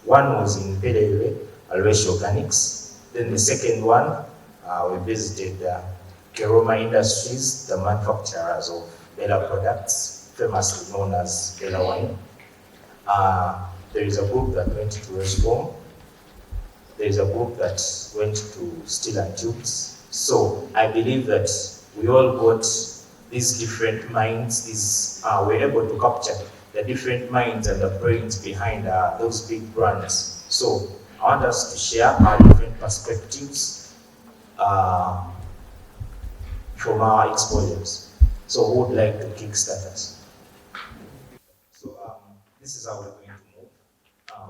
One was in Makerere, Alwesh Organics. Then the second one, we visited Keroma Industries, the manufacturers of Bella products, famously known as Bella wine. There is a group that went to Rescom. There is a group that went to Steel and Tubes. So I believe that we all got these different minds. We're able to capture the different minds and the brains behind those big brands. So I want us to share our different perspectives from our exposures. So who would like to kickstart us? So this is how we're going to move.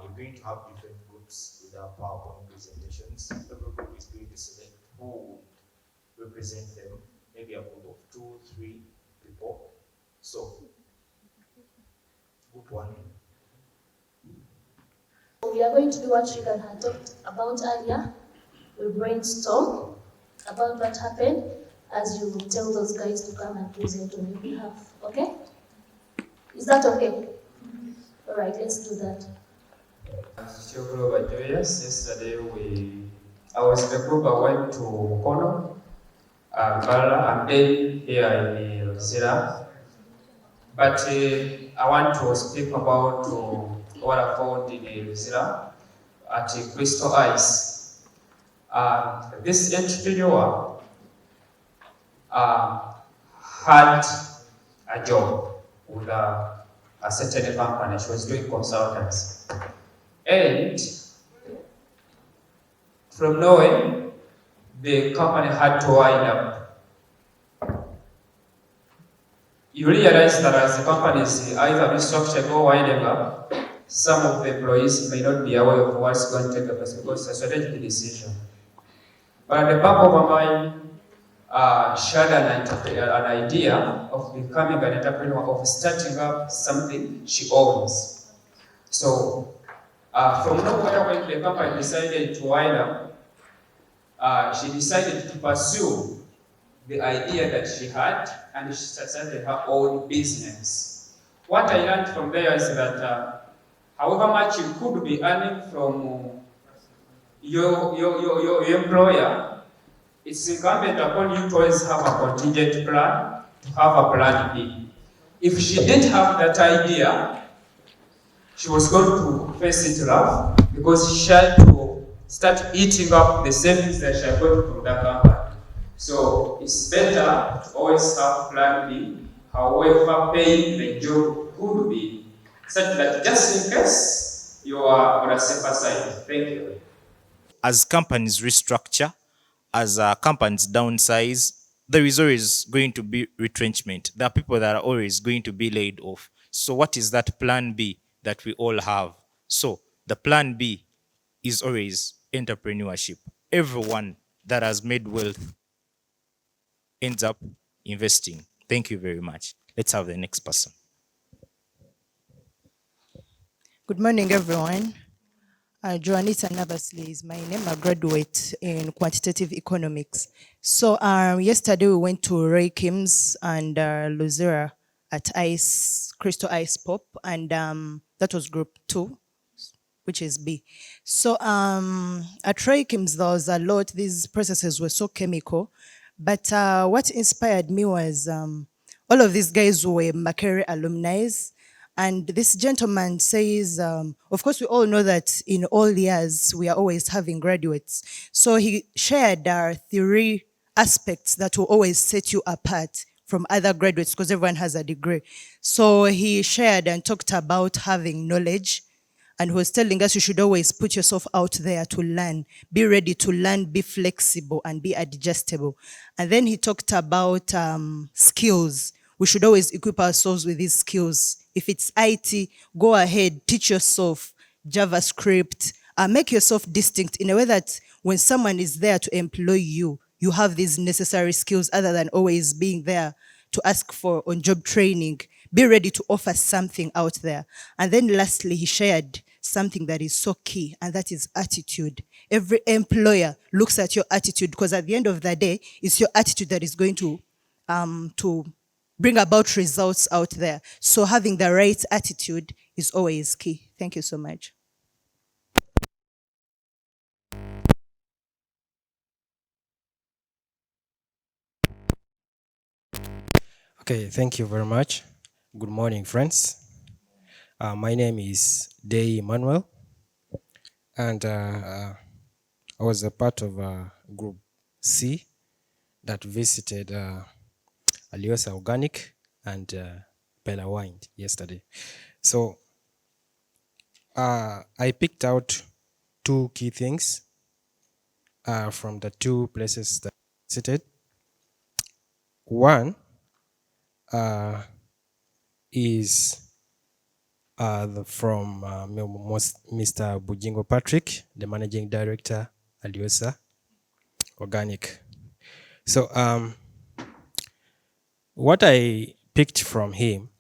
We're going to have different groups with our PowerPoint presentations. Every group is going to select who would represent them, maybe a group of 2, 3 people. So, group 1. We are going to do what Regan had talked about earlier. We brainstorm about what happened as you tell those guys to come and present on your behalf. Okay? Is that okay? All right, let's do that. Yesterday I was in the group. I went to Mukono, Kala, and then here in Luzira. But I want to speak about what I found in Luzira at Crystal Ice. This entrepreneur had a job with a certain company. She was doing consultants. And from nowhere, the company had to wind up. You realize that as the company is either restructuring or winding up, some of the employees may not be aware of what's going to take place because it's a strategic decision. But at the back of my mind, she had an idea of becoming an entrepreneur, of starting up something she owns. So, from nowhere, when the company decided to wind up, she decided to pursue the idea that she had, and she started her own business. What I learned from there is that however much you could be earning from your employer, it's incumbent upon you to always have a contingent plan, to have a plan B. If she didn't have that idea, she was going to face it rough because she had to start eating up the savings that she had got from that company. So it's better to always have plan B, however paying the job could be, such that just in case you are on a safer side. Thank you. As companies restructure, as companies downsize, there is always going to be retrenchment. There are people that are always going to be laid off. So what is that plan B that we all have? So the plan B is always entrepreneurship. Everyone that has made wealth ends up investing. Thank you very much. Let's have the next person. Good morning, everyone. Joanita Navasley is my name. I graduate in quantitative economics. So yesterday we went to Ray Kim's and Luzira at Crystal Ice Pop, and that was group 2, which is B. So at Ray Kim's there was a lot. These processes were so chemical, but what inspired me was all of these guys were Makerere alumni. And this gentleman says, of course, we all know that in all years, we are always having graduates. So he shared 3 aspects that will always set you apart from other graduates because everyone has a degree. So he shared and talked about having knowledge, and was telling us you should always put yourself out there to learn. Be ready to learn, be flexible, and be adjustable. And then he talked about skills. We should always equip ourselves with these skills. If it's IT, go ahead, teach yourself JavaScript, make yourself distinct in a way that when someone is there to employ you, you have these necessary skills other than always being there to ask for on-job training. Be ready to offer something out there. And then lastly, he shared something that is so key, and that is attitude. Every employer looks at your attitude because at the end of the day, it's your attitude that is going to bring about results out there. So having the right attitude is always key. Thank you so much. Okay, thank you very much. Good morning, friends. My name is Day Emmanuel, and I was a part of Group C that visited Aliosa Organic and Bella Wine yesterday. So I picked out two key things from the two places that I visited. One is from Mr. Bujingo Patrick, the managing director, Aliosa Organic. So what I picked from him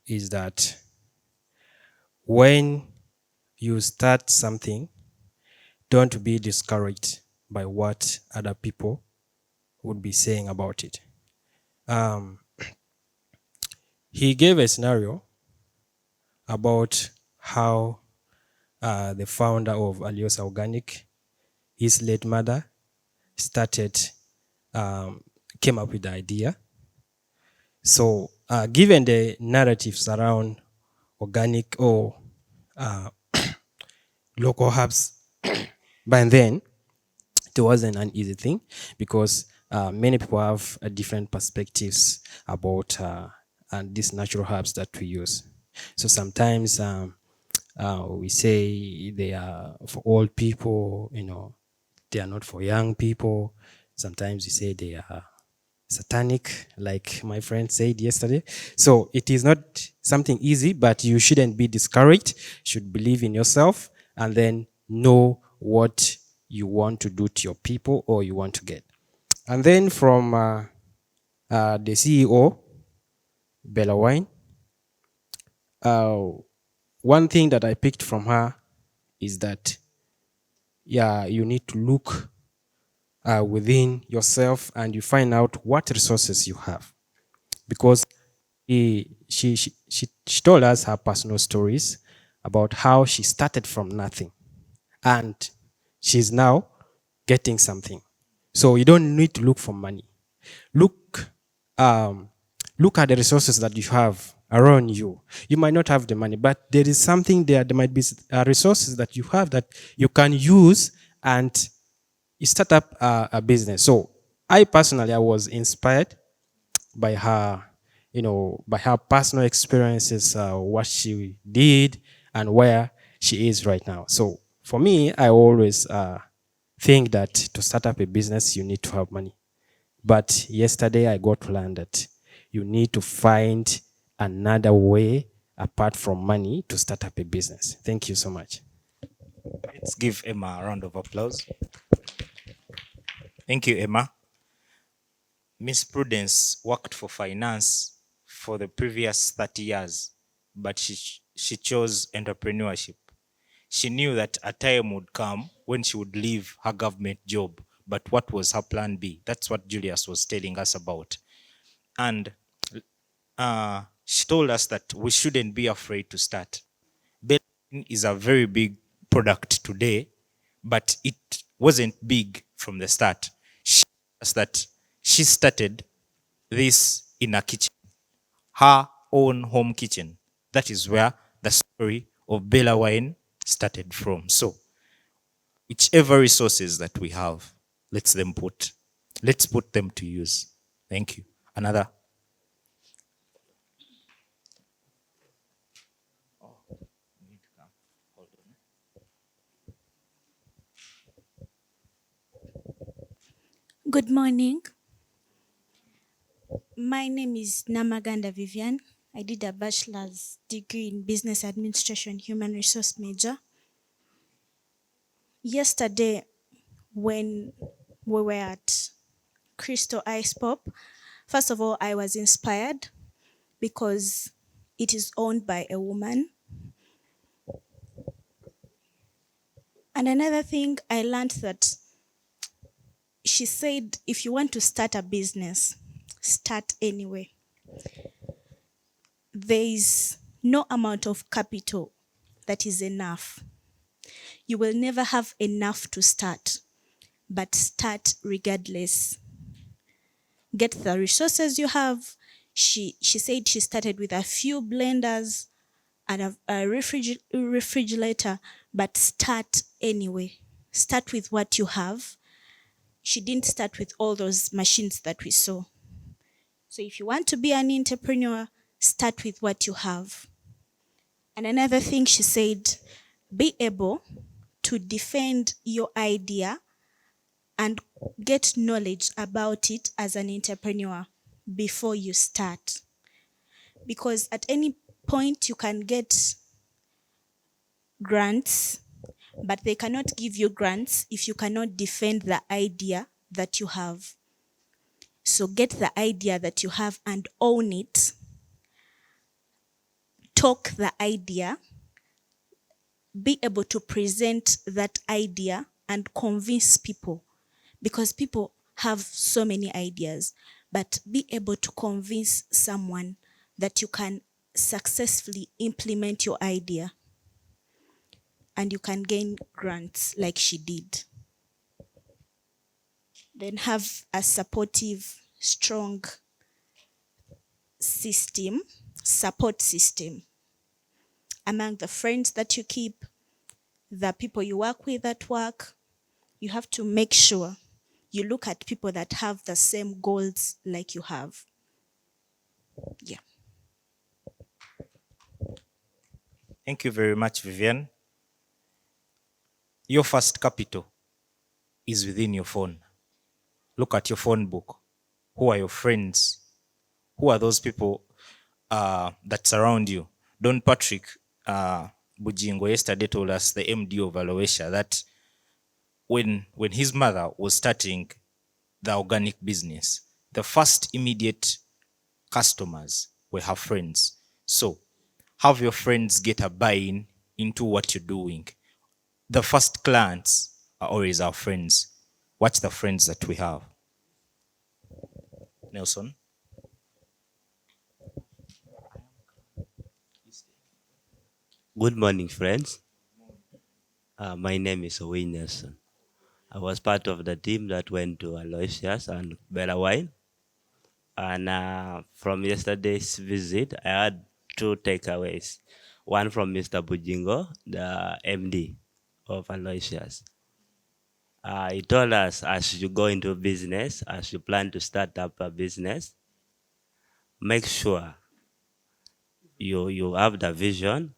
is that when you start something, don't be discouraged by what other people would be saying about it. He gave a scenario about how the founder of Aliosa Organic, his late mother, came up with the idea. So given the narratives around organic or local herbs, by then, it wasn't an easy thing because many people have different perspectives about and these natural herbs that we use. So sometimes we say they are for old people, they are not for young people. Sometimes we say they are satanic, like my friend said yesterday. So it is not something easy, but you shouldn't be discouraged. You should believe in yourself and then know what you want to do to your people or you want to get. And then from the CEO, Bella Wine, one thing that I picked from her is that, yeah, you need to look within yourself and you find out what resources you have. Because she told us her personal stories about how she started from nothing and she's now getting something. So you don't need to look for money. Look at the resources that you have around you. You might not have the money, but there is something there. There might be resources that you have that you can use and you start up a business. So I personally, I was inspired by her, by her personal experiences, what she did and where she is right now. So for me, I always think that to start up a business, you need to have money. But yesterday I got to learn that you need to find another way apart from money to start up a business. Thank you so much. Let's give Emma a round of applause. Thank you, Emma. Miss Prudence worked for finance for the previous 30 years, but she chose entrepreneurship. She knew that a time would come when she would leave her government job, but what was her plan B? That's what Julius was telling us about. And she told us that we shouldn't be afraid to start. Belling is a very big product today, but it wasn't big from the start. She told us that she started this in a kitchen, her own home kitchen. That is where the story of Bella Wine started from. So, whichever resources that we have, let's put them to use. Thank you. Another. Good morning. My name is Namaganda Vivian. I did a bachelor's degree in business administration, human resource major. Yesterday, when we were at Crystal Ice Pop, first of all, I was inspired because it is owned by a woman. And another thing, I learned that she said, if you want to start a business, start anyway. There is no amount of capital that is enough. You will never have enough to start, but start regardless. Get the resources you have, She said she started with a few blenders and a refrigerator, but start anyway. Start with what you have. She didn't start with all those machines that we saw. So if you want to be an entrepreneur, start with what you have. And another thing she said, be able to defend your idea and get knowledge about it as an entrepreneur before you start. Because at any point you can get grants, but they cannot give you grants if you cannot defend the idea that you have. So get the idea that you have and own it. Talk the idea. Be able to present that idea and convince people, because people have so many ideas, but be able to convince someone that you can successfully implement your idea and you can gain grants like she did. Then have a supportive, strong system, support system among the friends that you keep, the people you work with at work. You have to make sure you look at people that have the same goals like you have. Yeah. Thank you very much, Vivian. Your first capital is within your phone. Look at your phone book. Who are your friends? Who are those people that surround you? Don Patrick Bujingo yesterday told us, the MD of Aloysia, that when his mother was starting the organic business, the first immediate customers were her friends. So have your friends get a buy-in into what you're doing. The first clients are always our friends. Watch the friends that we have. Nelson. Good morning, friends. My name is Owen Nelson. I was part of the team that went to Aloysius and Bella Wine. And from yesterday's visit, I had two takeaways. One from Mr. Bujingo, the MD of Aloysius. He told us, as you go into business, as you plan to start up a business, make sure you have the vision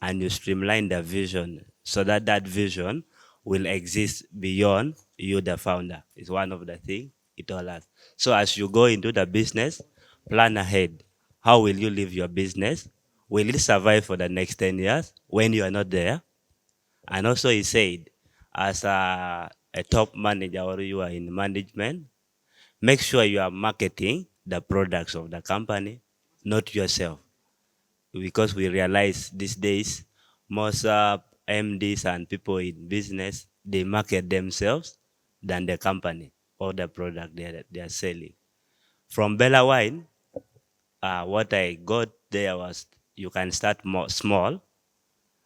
and you streamline the vision so that that vision will exist beyond you, the founder. It's one of the things he told us. So as you go into the business, plan ahead. How will you live your business? Will it survive for the next 10 years when you are not there? And also he said, as a top manager or you are in management, make sure you are marketing the products of the company, not yourself. Because we realize these days, most MDs and people in business, they market themselves than the company or the product they are selling. From Bella Wine, what I got there was you can start small,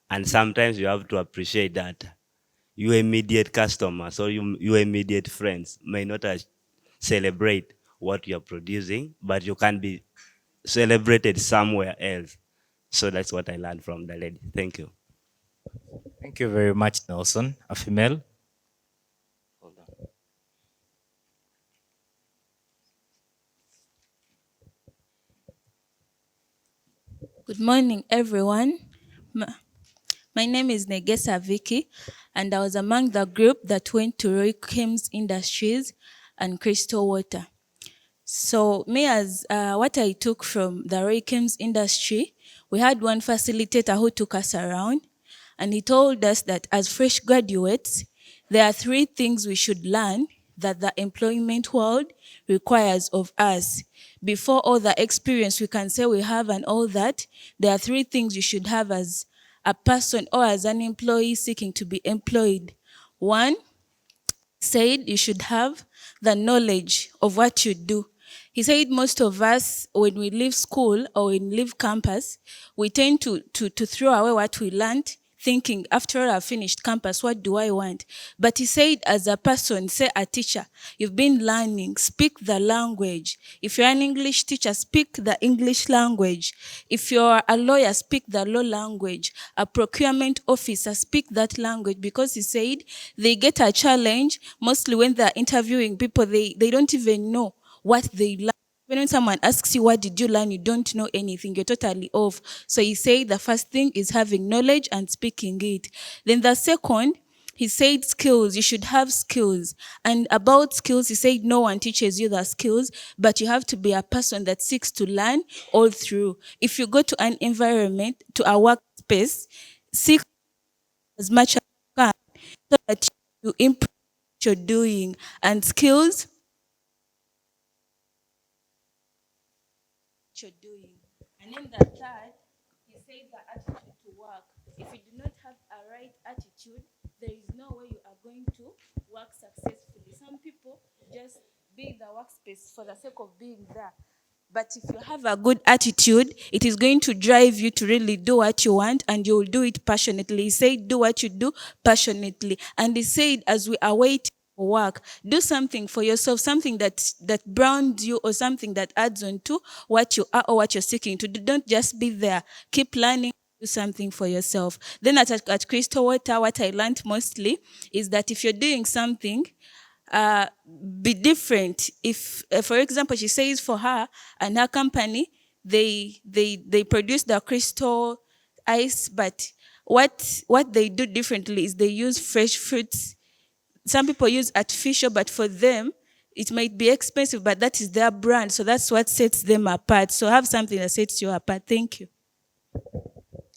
and sometimes you have to appreciate that your immediate customers or your immediate friends may not celebrate what you're producing, but you can be celebrated somewhere else. So that's what I learned from the lady. Thank you. Thank you very much, Nelson. A female. Hold on. Good morning, everyone. My name is Negesa Vicky, and I was among the group that went to Roy Kim's Industries and Crystal Water. So me, as what I took from the Roy Kim's industry, we had one facilitator who took us around, and he told us that as fresh graduates, there are 3 things we should learn that the employment world requires of us. Before all the experience we can say we have and all that, there are 3 things you should have as a person or as an employee seeking to be employed. 1, said you should have the knowledge of what you do. He said most of us, when we leave school or when we leave campus, we tend to throw away what we learned, thinking, after all, I've finished campus, what do I want? But he said, as a person, say a teacher, you've been learning, speak the language. If you're an English teacher, speak the English language. If you're a lawyer, speak the law language. A procurement officer, speak that language, because he said they get a challenge mostly when they're interviewing people, they don't even know what they learn. When someone asks you, what did you learn? You don't know anything. You're totally off. So he said the first thing is having knowledge and speaking it. Then the second, he said skills. You should have skills. And about skills, he said no one teaches you the skills, but you have to be a person that seeks to learn all through. If you go to an environment, to a workspace, seek as much as you can so that you improve what you're doing. And skills, you're doing. And then the third, he said the attitude to work. If you do not have a right attitude, there is no way you are going to work successfully. Some people just be in the workspace for the sake of being there. But if you have a good attitude, it is going to drive you to really do what you want, and you will do it passionately. He said, do what you do passionately. And he said, as we are waiting for work, do something for yourself, something that brands you, or something that adds on to what you are or what you're seeking to do. Don't just be there. Keep learning. Do something for yourself. Then at Crystal Water, what I learned mostly is that if you're doing something, be different. If, for example, she says for her and her company, they produce the crystal ice, but what they do differently is they use fresh fruits. Some people use artificial, but for them, it might be expensive, but that is their brand. So that's what sets them apart. So have something that sets you apart. Thank you.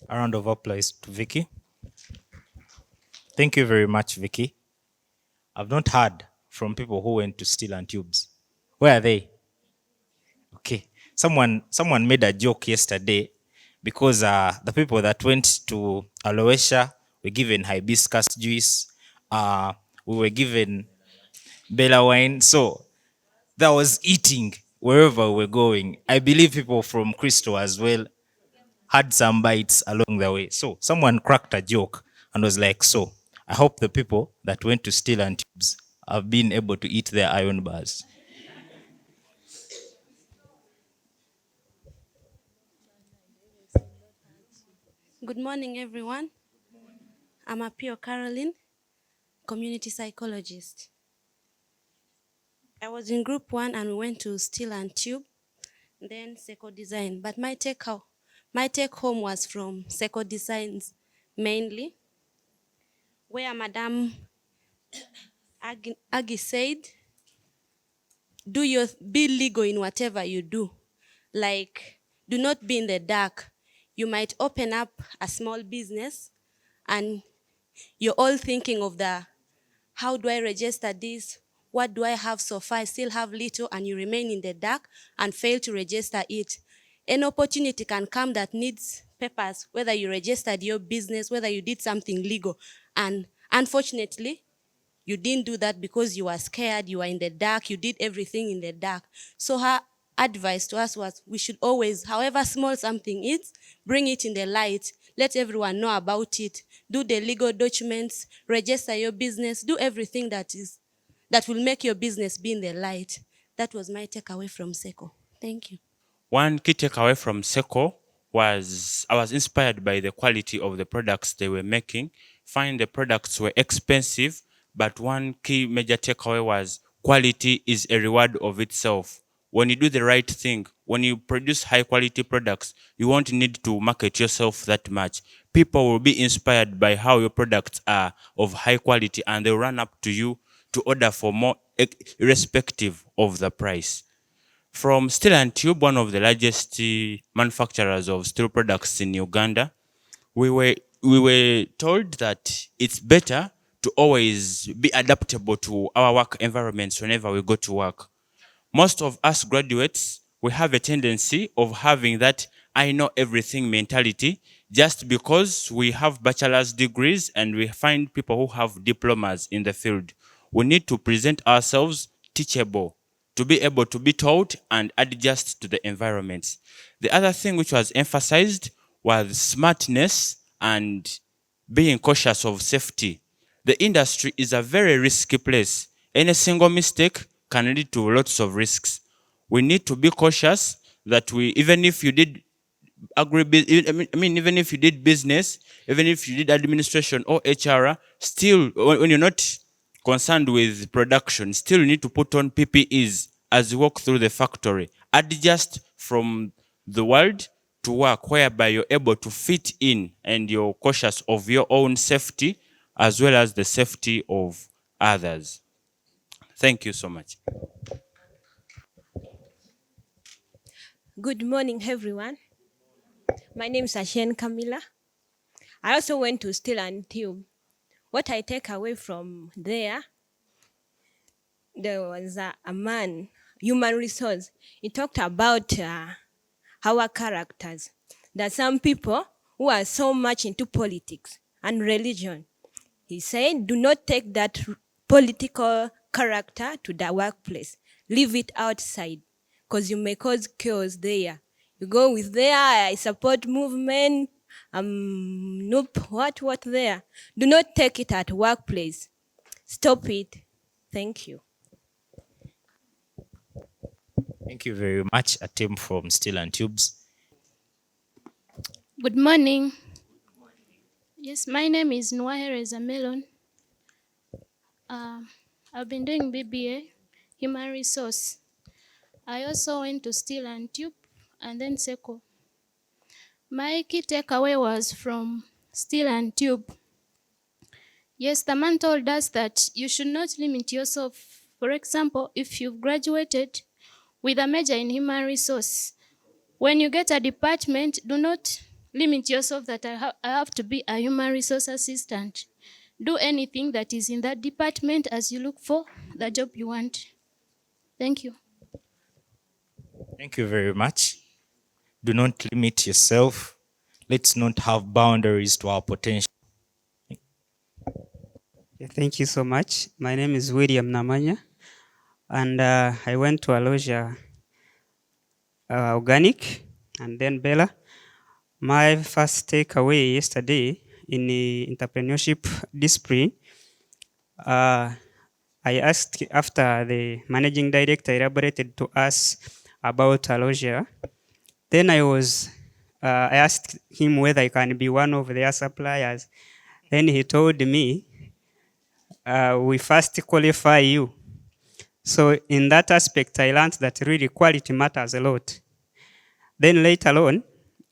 A round of applause to Vicky. Thank you very much, Vicky. I've not heard from people who went to Steel and Tubes. Where are they? Okay. Someone made a joke yesterday because the people that went to Aloysia were given hibiscus juice. We were given Bella wine. So that was eating wherever we're going. I believe people from Crystal as well had some bites along the way. So someone cracked a joke and was like, so I hope the people that went to Steel and Tubes have been able to eat their iron bars. Good morning, everyone. I'm Apio Caroline, community psychologist. I was in group 1 and we went to Steel and Tube, then Seco Design. But my take home was from Seco Designs mainly, where Madam Aggie said, be legal in whatever you do. Like, do not be in the dark. You might open up a small business and you're all thinking of how do I register this? What do I have so far? I still have little, and you remain in the dark and fail to register it. An opportunity can come that needs papers, whether you registered your business, whether you did something legal. And unfortunately, you didn't do that because you were scared, you were in the dark, you did everything in the dark. So her advice to us was we should always, however small something is, bring it in the light. Let everyone know about it. Do the legal documents, register your business, do everything that will make your business be in the light. That was my takeaway from Seco. Thank you. One key takeaway from Seco was I was inspired by the quality of the products they were making. Find the products were expensive, but one key major takeaway was quality is a reward of itself. When you do the right thing, when you produce high quality products, you won't need to market yourself that much. People will be inspired by how your products are of high quality, and they'll run up to you to order for more, irrespective of the price. From Steel and Tube, one of the largest manufacturers of steel products in Uganda, we were told that it's better to always be adaptable to our work environments whenever we go to work. Most of us graduates, we have a tendency of having that I know everything mentality just because we have bachelor's degrees and we find people who have diplomas in the field. We need to present ourselves teachable, to be able to be taught and adjust to the environments. The other thing which was emphasized was smartness and being cautious of safety. The industry is a very risky place. Any single mistake can lead to lots of risks. We need to be cautious that even if you did even if you did business, even if you did administration or HR, still, when you're not concerned with production, still you need to put on PPEs as you walk through the factory. Adjust from the world to work whereby you're able to fit in and you're cautious of your own safety as well as the safety of others. Thank you so much. Good morning, everyone. My name is Ashen Camilla. I also went to Steel and Tube. What I take away from there was a man, human resource. He talked about our characters. There are some people who are so much into politics and religion. He said, do not take that political character to the workplace. Leave it outside, because you may cause chaos there. You go with there, I support movement, nope, what there. Do not take it at workplace. Stop it. Thank you. Thank you very much, a team from Steel and Tubes. Good morning. Yes, my name is Makerere Zamelon. I've been doing BBA, Human Resource. I also went to Steel and Tube and then SECO. My key takeaway was from Steel and Tube. Yes, the man told us that you should not limit yourself. For example, if you've graduated with a major in human resource, when you get a department, do not limit yourself that I have to be a human resource assistant. Do anything that is in that department as you look for the job you want. Thank you. Thank you very much. Do not limit yourself. Let's not have boundaries to our potential. Thank you so much. My name is William Namanya, and I went to Aloja Organic and then Bella. My first takeaway yesterday in the entrepreneurship discipline, I asked after the managing director elaborated to us about Aloja. Then I asked him whether I can be one of their suppliers. Then he told me, we first qualify you. So in that aspect, I learned that really quality matters a lot. Then later on,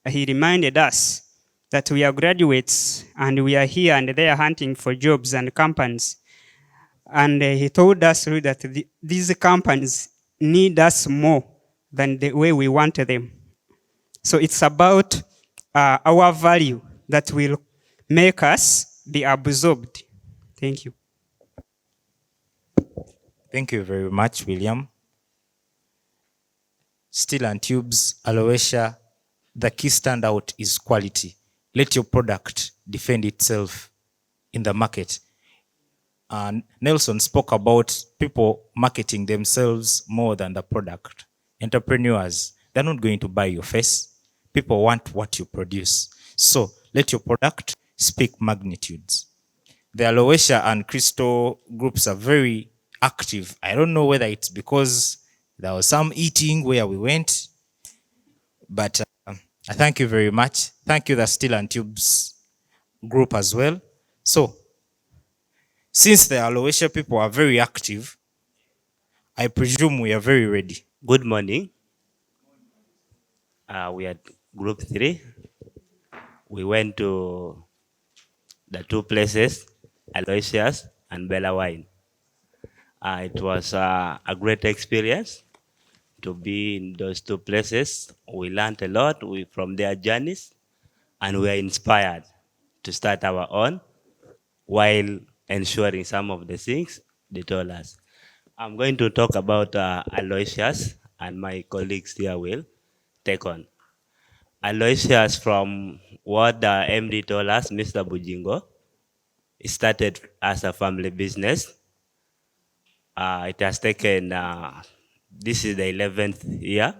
he reminded us that we are graduates and we are here and there hunting for jobs and companies. And he told us really that these companies need us more than the way we want them. So it's about our value that will make us be absorbed. Thank you. Thank you very much, William. Steel and Tubes, Aloesia, the key standout is quality. Let your product defend itself in the market. And Nelson spoke about people marketing themselves more than the product. Entrepreneurs, they're not going to buy your face. People want what you produce. So let your product speak magnitudes. The Aloesia and Crystal groups are very active. I don't know whether it's because there was some eating where we went, but I thank you very much. Thank you, the Steel and Tubes group as well. So, since the Aloesia people are very active, I presume we are very ready. Good morning. We are group 3. We went to the 2 places, Aloysius and Bella Wine. It was a great experience to be in those 2 places. We learned a lot from their journeys, and we are inspired to start our own while ensuring some of the things they told us. I'm going to talk about Aloysius, and my colleagues here will take on. Aloysius, from what the MD told us, Mr. Bujingo, it started as a family business. It has taken, this is the 11th year.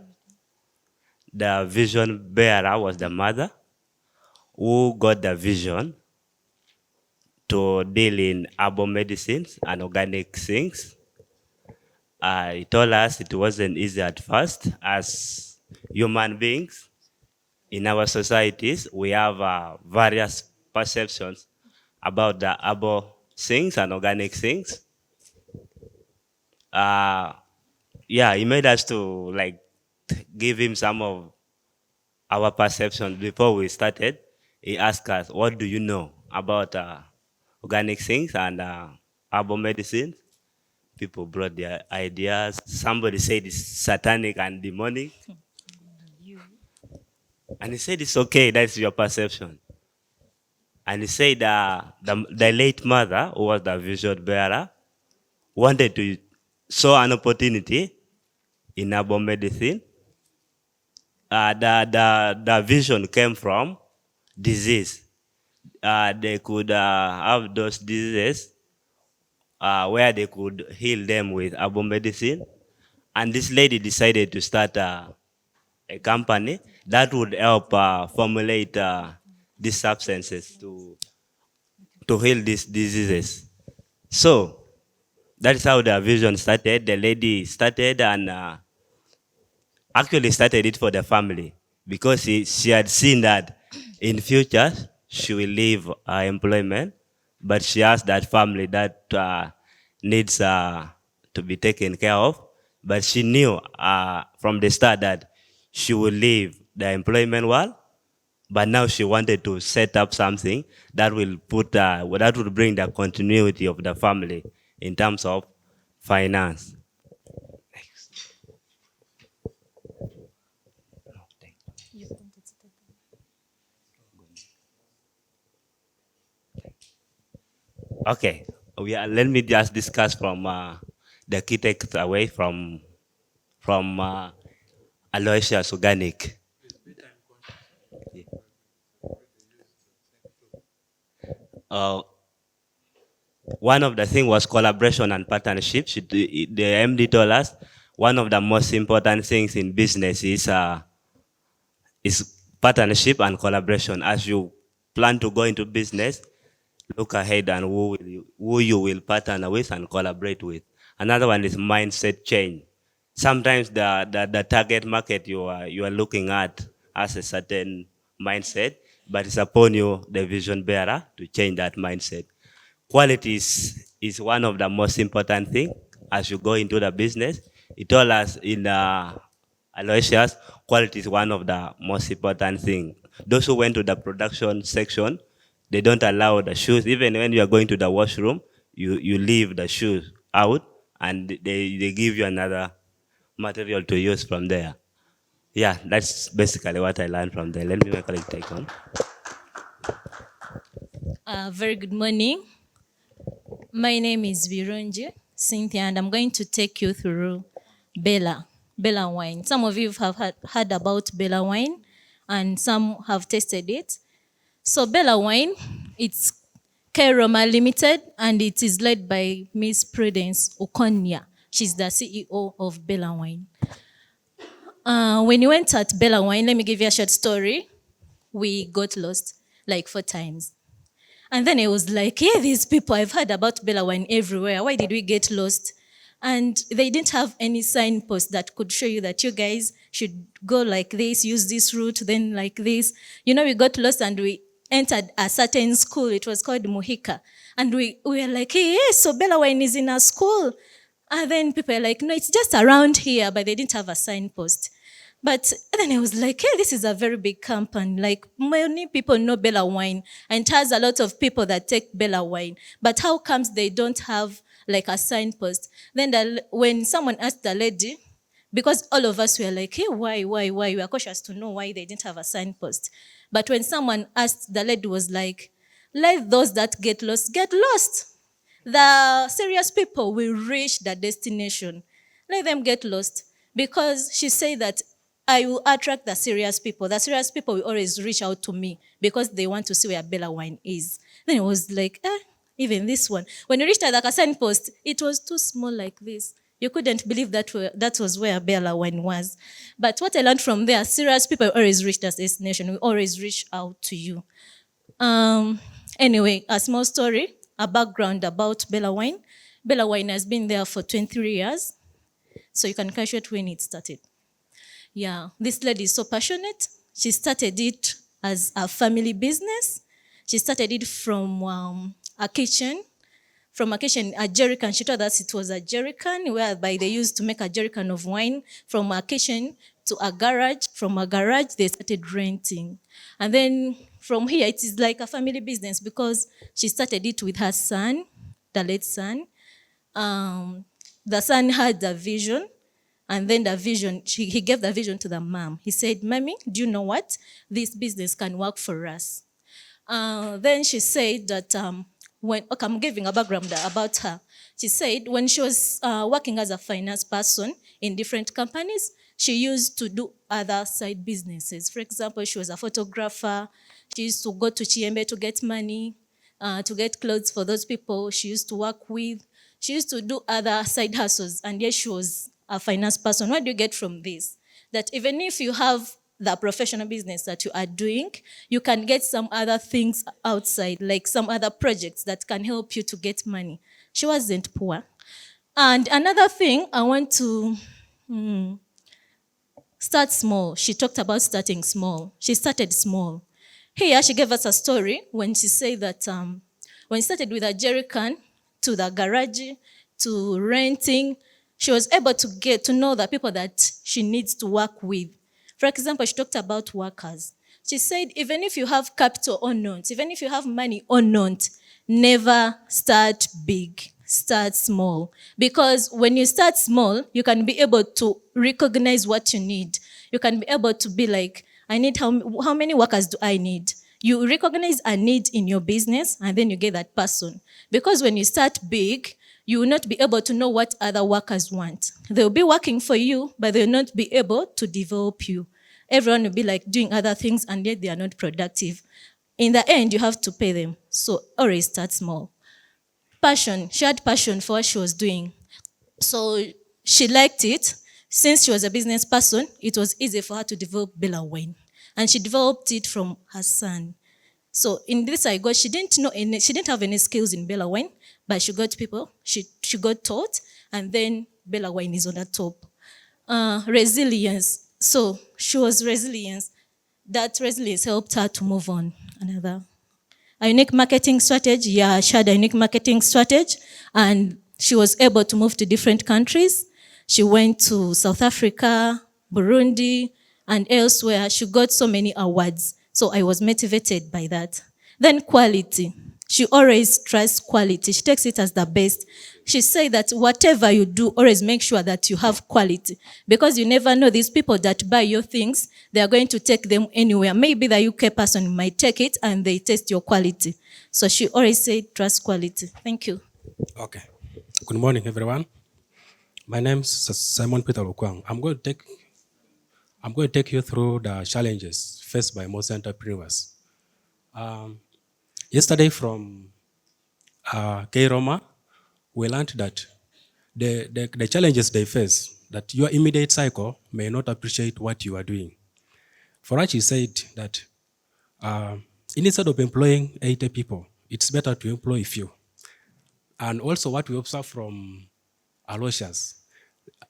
The vision bearer was the mother who got the vision to deal in herbal medicines and organic things. He told us it wasn't easy at first. As human beings in our societies, we have various perceptions about the herbal things and organic things. Yeah, he made us to like give him some of our perceptions before we started. He asked us, "What do you know about organic things and herbal medicine?" People brought their ideas. Somebody said it's satanic and demonic. And he said, it's okay, that's your perception. And he said the late mother, who was the vision bearer, wanted to saw an opportunity in herbal medicine. The vision came from disease. They could have those diseases where they could heal them with herbal medicine. And this lady decided to start a company that would help formulate these substances to heal these diseases. So that is how the vision started. The lady started and actually started it for the family because she had seen that in future she will leave her employment, but she has that family that needs to be taken care of. But she knew from the start that she will leave the employment world, but now she wanted to set up something that will that will bring the continuity of the family in terms of finance. Okay, let me just discuss from the key takeaway from Aloysius Organic. One of the things was collaboration and partnership. The MD told us one of the most important things in business is partnership and collaboration. As you plan to go into business, look ahead and who you will partner with and collaborate with. Another one is mindset change. Sometimes the target market you are looking at has a certain mindset, but it's upon you, the vision bearer, to change that mindset. Quality is one of the most important things as you go into the business. He told us in Aloysius, quality is one of the most important things. Those who went to the production section, they don't allow the shoes. Even when you are going to the washroom, you leave the shoes out and they give you another material to use from there. Yeah, that's basically what I learned from there. Let me make a take on. Very good morning. My name is Virunji Cynthia, and I'm going to take you through Bella wine. Some of you have heard about Bella wine, and some have tasted it. So Bella wine, it's Keroma Limited, and it is led by Miss Prudence Okonya. She's the CEO of Bella wine. When you went at Bella wine, let me give you a short story. We got lost like 4 times. And then it was like, yeah, these people, I've heard about Bella wine everywhere. Why did we get lost? And they didn't have any signpost that could show you that you guys should go like this, use this route, then like this. You know, we got lost and we entered a certain school. It was called Muhika. And we were like, hey, so Bella wine is in our school. And then people were like, no, it's just around here, but they didn't have a signpost. But then I was like, hey, this is a very big company. Like, many people know Bella wine, and it has a lot of people that take Bella wine. But how comes they don't have like a signpost? Then when someone asked the lady, because all of us were like, hey, why? We were cautious to know why they didn't have a signpost. But when someone asked, the lady was like, let those that get lost. The serious people will reach the destination. Let them get lost. Because she said that I will attract the serious people. The serious people will always reach out to me because they want to see where Bella wine is. Then it was like, even this one. When you reached at the signpost, it was too small like this. You couldn't believe that was where Bella wine was. But what I learned from there, serious people always reach that destination. We always reach out to you. Anyway, a small story. a background about Bella Wine. Bella Wine has been there for 23 years, so you can calculate when it started. Yeah, this lady is so passionate. She started it as a family business. She started it from a kitchen. From a kitchen, a jerrycan. She told us it was a jerrycan, whereby they used to make a jerrycan of wine. From a kitchen to a garage. From a garage, they started renting. And then from here, it is like a family business because she started it with her son, the late son. The son had a vision, and then the vision, he gave the vision to the mom. He said, "Mommy, do you know what? This business can work for us." Then she said that I'm giving a background about her. She said when she was working as a finance person in different companies, she used to do other side businesses. For example, she was a photographer. She used to go to Chiembe to get money, to get clothes for those people she used to work with. She used to do other side hustles, and yes, she was a finance person. What do you get from this? That even if you have the professional business that you are doing, you can get some other things outside, like some other projects that can help you to get money. She wasn't poor. And another thing, I want to start small. She talked about starting small. She started small. Here, she gave us a story when she said that when she started with a jerrycan to the garage, to renting, she was able to get to know the people that she needs to work with. For example, she talked about workers. She said, even if you have capital or not, even if you have money or not, never start big, start small. Because when you start small, you can be able to recognize what you need. You can be able to be like, I need how many workers do I need? You recognize a need in your business, and then you get that person. Because when you start big, you will not be able to know what other workers want. They'll be working for you, but they'll not be able to develop you. Everyone will be like doing other things, and yet they are not productive. In the end, you have to pay them. So always start small. Passion. She had passion for what she was doing. So she liked it. Since she was a business person, it was easy for her to develop Bella Wine. And she developed it from her son. So in this she didn't have any skills in Bella Wine, but she got people, she got taught, and then Bella Wine is on the top. Resilience. So she was resilient. That resilience helped her to move on. A unique marketing strategy. Yeah, she had a unique marketing strategy, and she was able to move to different countries. She went to South Africa, Burundi, and elsewhere. She got so many awards. So I was motivated by that. Then quality. She always trusts quality. She takes it as the best. She said that whatever you do, always make sure that you have quality. Because you never know, these people that buy your things, they are going to take them anywhere. Maybe the UK person might take it and they test your quality. So she always said trust quality. Thank you. Okay. Good morning, everyone. My name is Simon Peter Lukwang. I'm going to take you through the challenges faced by most entrepreneurs. Yesterday from K-Roma, we learned that the challenges they face, that your immediate cycle may not appreciate what you are doing. For us, he said that instead of employing 80 people, it's better to employ a few. And also what we observe from Aloysius,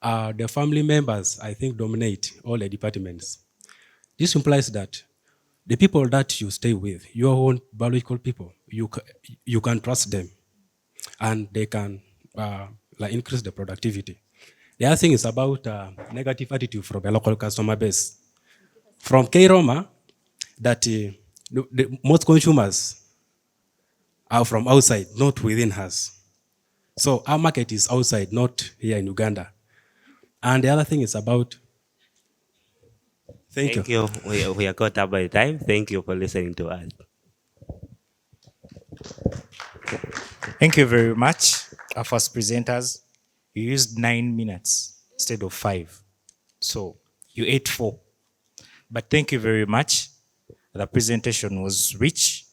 the family members, I think, dominate all the departments. This implies that the people that you stay with, your own biological people, you can trust them, and they can increase the productivity. The other thing is about negative attitude from the local customer base. From K-Roma, that most consumers are from outside, not within us. So our market is outside, not here in Uganda. And the other thing is about... Thank you. We are caught up by time. Thank you for listening to us. Thank you very much, our first presenters. You used 9 minutes instead of 5. So you ate 4. But thank you very much. The presentation was rich.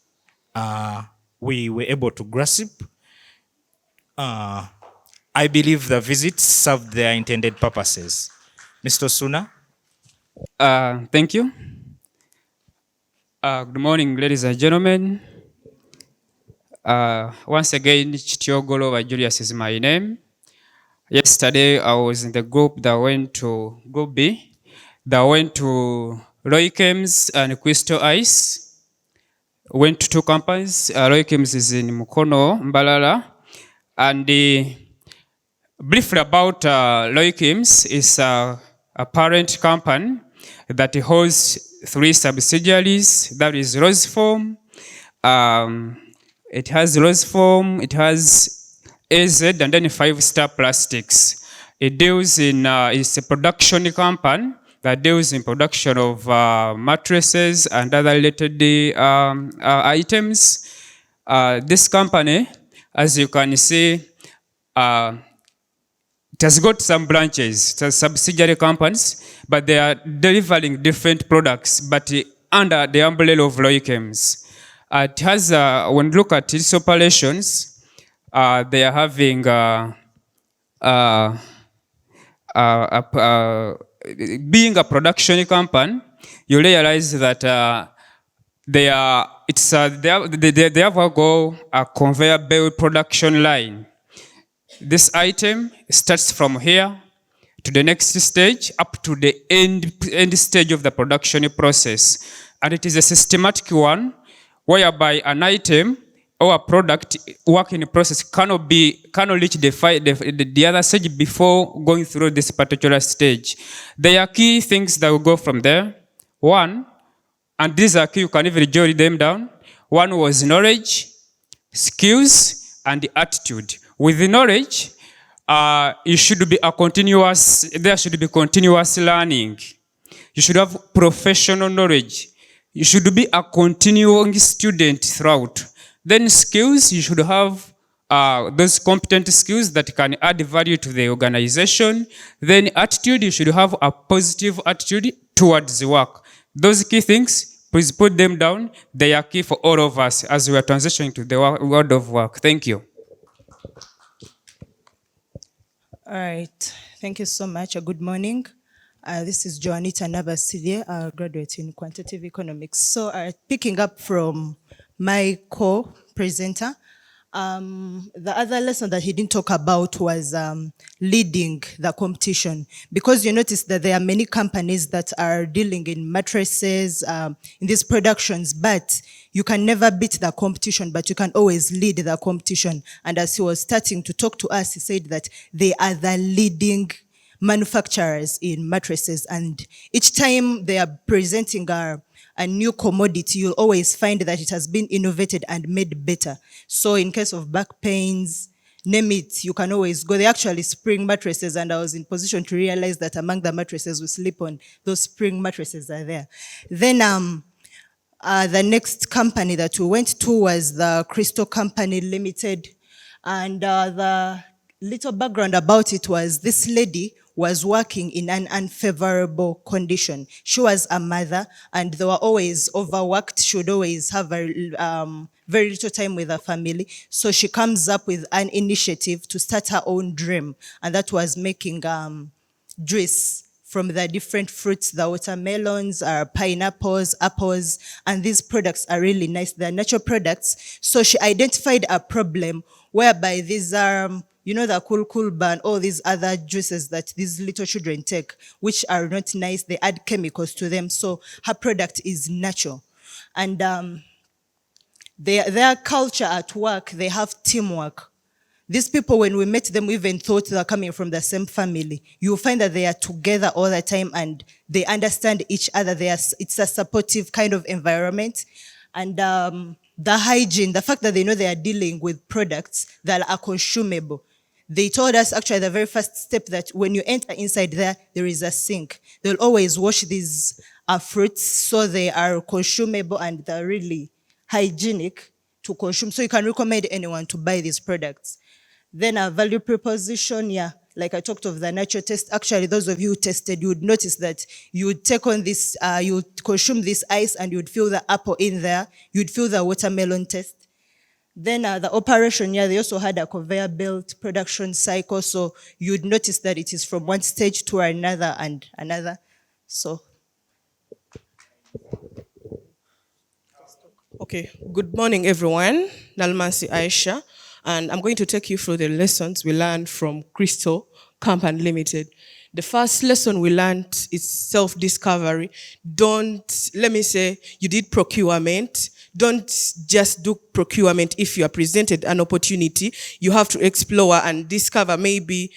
We were able to grasp. I believe the visits served their intended purposes. Mr. Suna? Thank you. Good morning, ladies and gentlemen. Once again, Chitiogolo Julius is my name. Yesterday, I was in the group that went to Group B, that went to Roy Chems and Crystal Ice. Went to two companies. Roy Chems is in Mukono, Mbalala. And briefly about Roy Chems is a parent company that holds 3 subsidiaries. That is Roseform. It has Roseform, it has AZ, and then 5 Star Plastics. It deals in, it's a production company that deals in production of mattresses and other related items. This company, as you can see, it has got some branches, it has subsidiary companies, but they are delivering different products, but under the umbrella of Roy Chems. It has, when you look at its operations, they are having being a production company, you realize that they have a conveyor belt production line. This item starts from here to the next stage up to the end stage of the production process. And it is a systematic one whereby an item or a product work in the process cannot reach the other stage before going through this particular stage. There are key things that will go from there. One, and these are key, you can even jot them down. One was knowledge, skills, and attitude. With the knowledge, there should be continuous learning. You should have professional knowledge. You should be a continuing student throughout. Then skills, you should have those competent skills that can add value to the organization. Then attitude, you should have a positive attitude towards the work. Those key things, please put them down. They are key for all of us as we are transitioning to the world of work. Thank you. All right, thank you so much. Good morning. This is Joanita Nabasilie, a graduate in quantitative economics. So picking up from my co-presenter, the other lesson that he didn't talk about was leading the competition, because you notice that there are many companies that are dealing in mattresses, in these productions, but you can never beat the competition, but you can always lead the competition. And as he was starting to talk to us, he said that they are the leading manufacturers in mattresses, and each time they are presenting a new commodity, you'll always find that it has been innovated and made better. So in case of back pains, name it, you can always go. They actually spring mattresses, and I was in position to realize that among the mattresses we sleep on, those spring mattresses are there. Then the next company that we went to was the Crystal Company Limited. And the little background about it was this lady was working in an unfavorable condition. She was a mother, and they were always overworked. She would always have very little time with her family. So she comes up with an initiative to start her own dream, and that was making juice from the different fruits, the watermelons, pineapples, apples, and these products are really nice. They're natural products. So she identified a problem whereby these are, you know, the cool ban, all these other juices that these little children take, which are not nice. They add chemicals to them. So her product is natural. And their culture at work, they have teamwork. These people, when we met them, we even thought they were coming from the same family. You'll find that they are together all the time and they understand each other. It's a supportive kind of environment. And the hygiene, the fact that they know they are dealing with products that are consumable. They told us actually the very first step that when you enter inside there is a sink. They'll always wash these fruits so they are consumable and they're really hygienic to consume. So you can recommend anyone to buy these products. Then a value proposition, yeah, like I talked of the natural taste. Actually, those of you who tested, you would notice that you would take on this, you would consume this ice and you would feel the apple in there. You'd feel the watermelon taste. Then the operation, yeah, they also had a conveyor belt production cycle. So you'd notice that it is from one stage to another and another. So. Okay, good morning, everyone. Nalmansi Aisha, and I'm going to take you through the lessons we learned from Crystal Company Limited. The first lesson we learned is self-discovery. Let me say, you did procurement. Don't just do procurement if you are presented an opportunity. You have to explore and discover. Maybe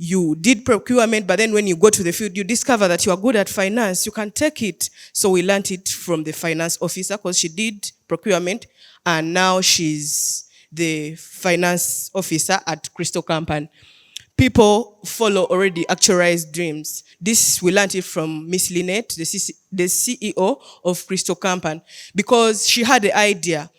you did procurement, but then when you go to the field, you discover that you are good at finance. You can take it. So we learned it from the finance officer because she did procurement, and now she's the finance officer at Crystal Company. People follow already actualized dreams. This we learned it from Miss Lynette, the CEO of Crystal Company, because she had the idea.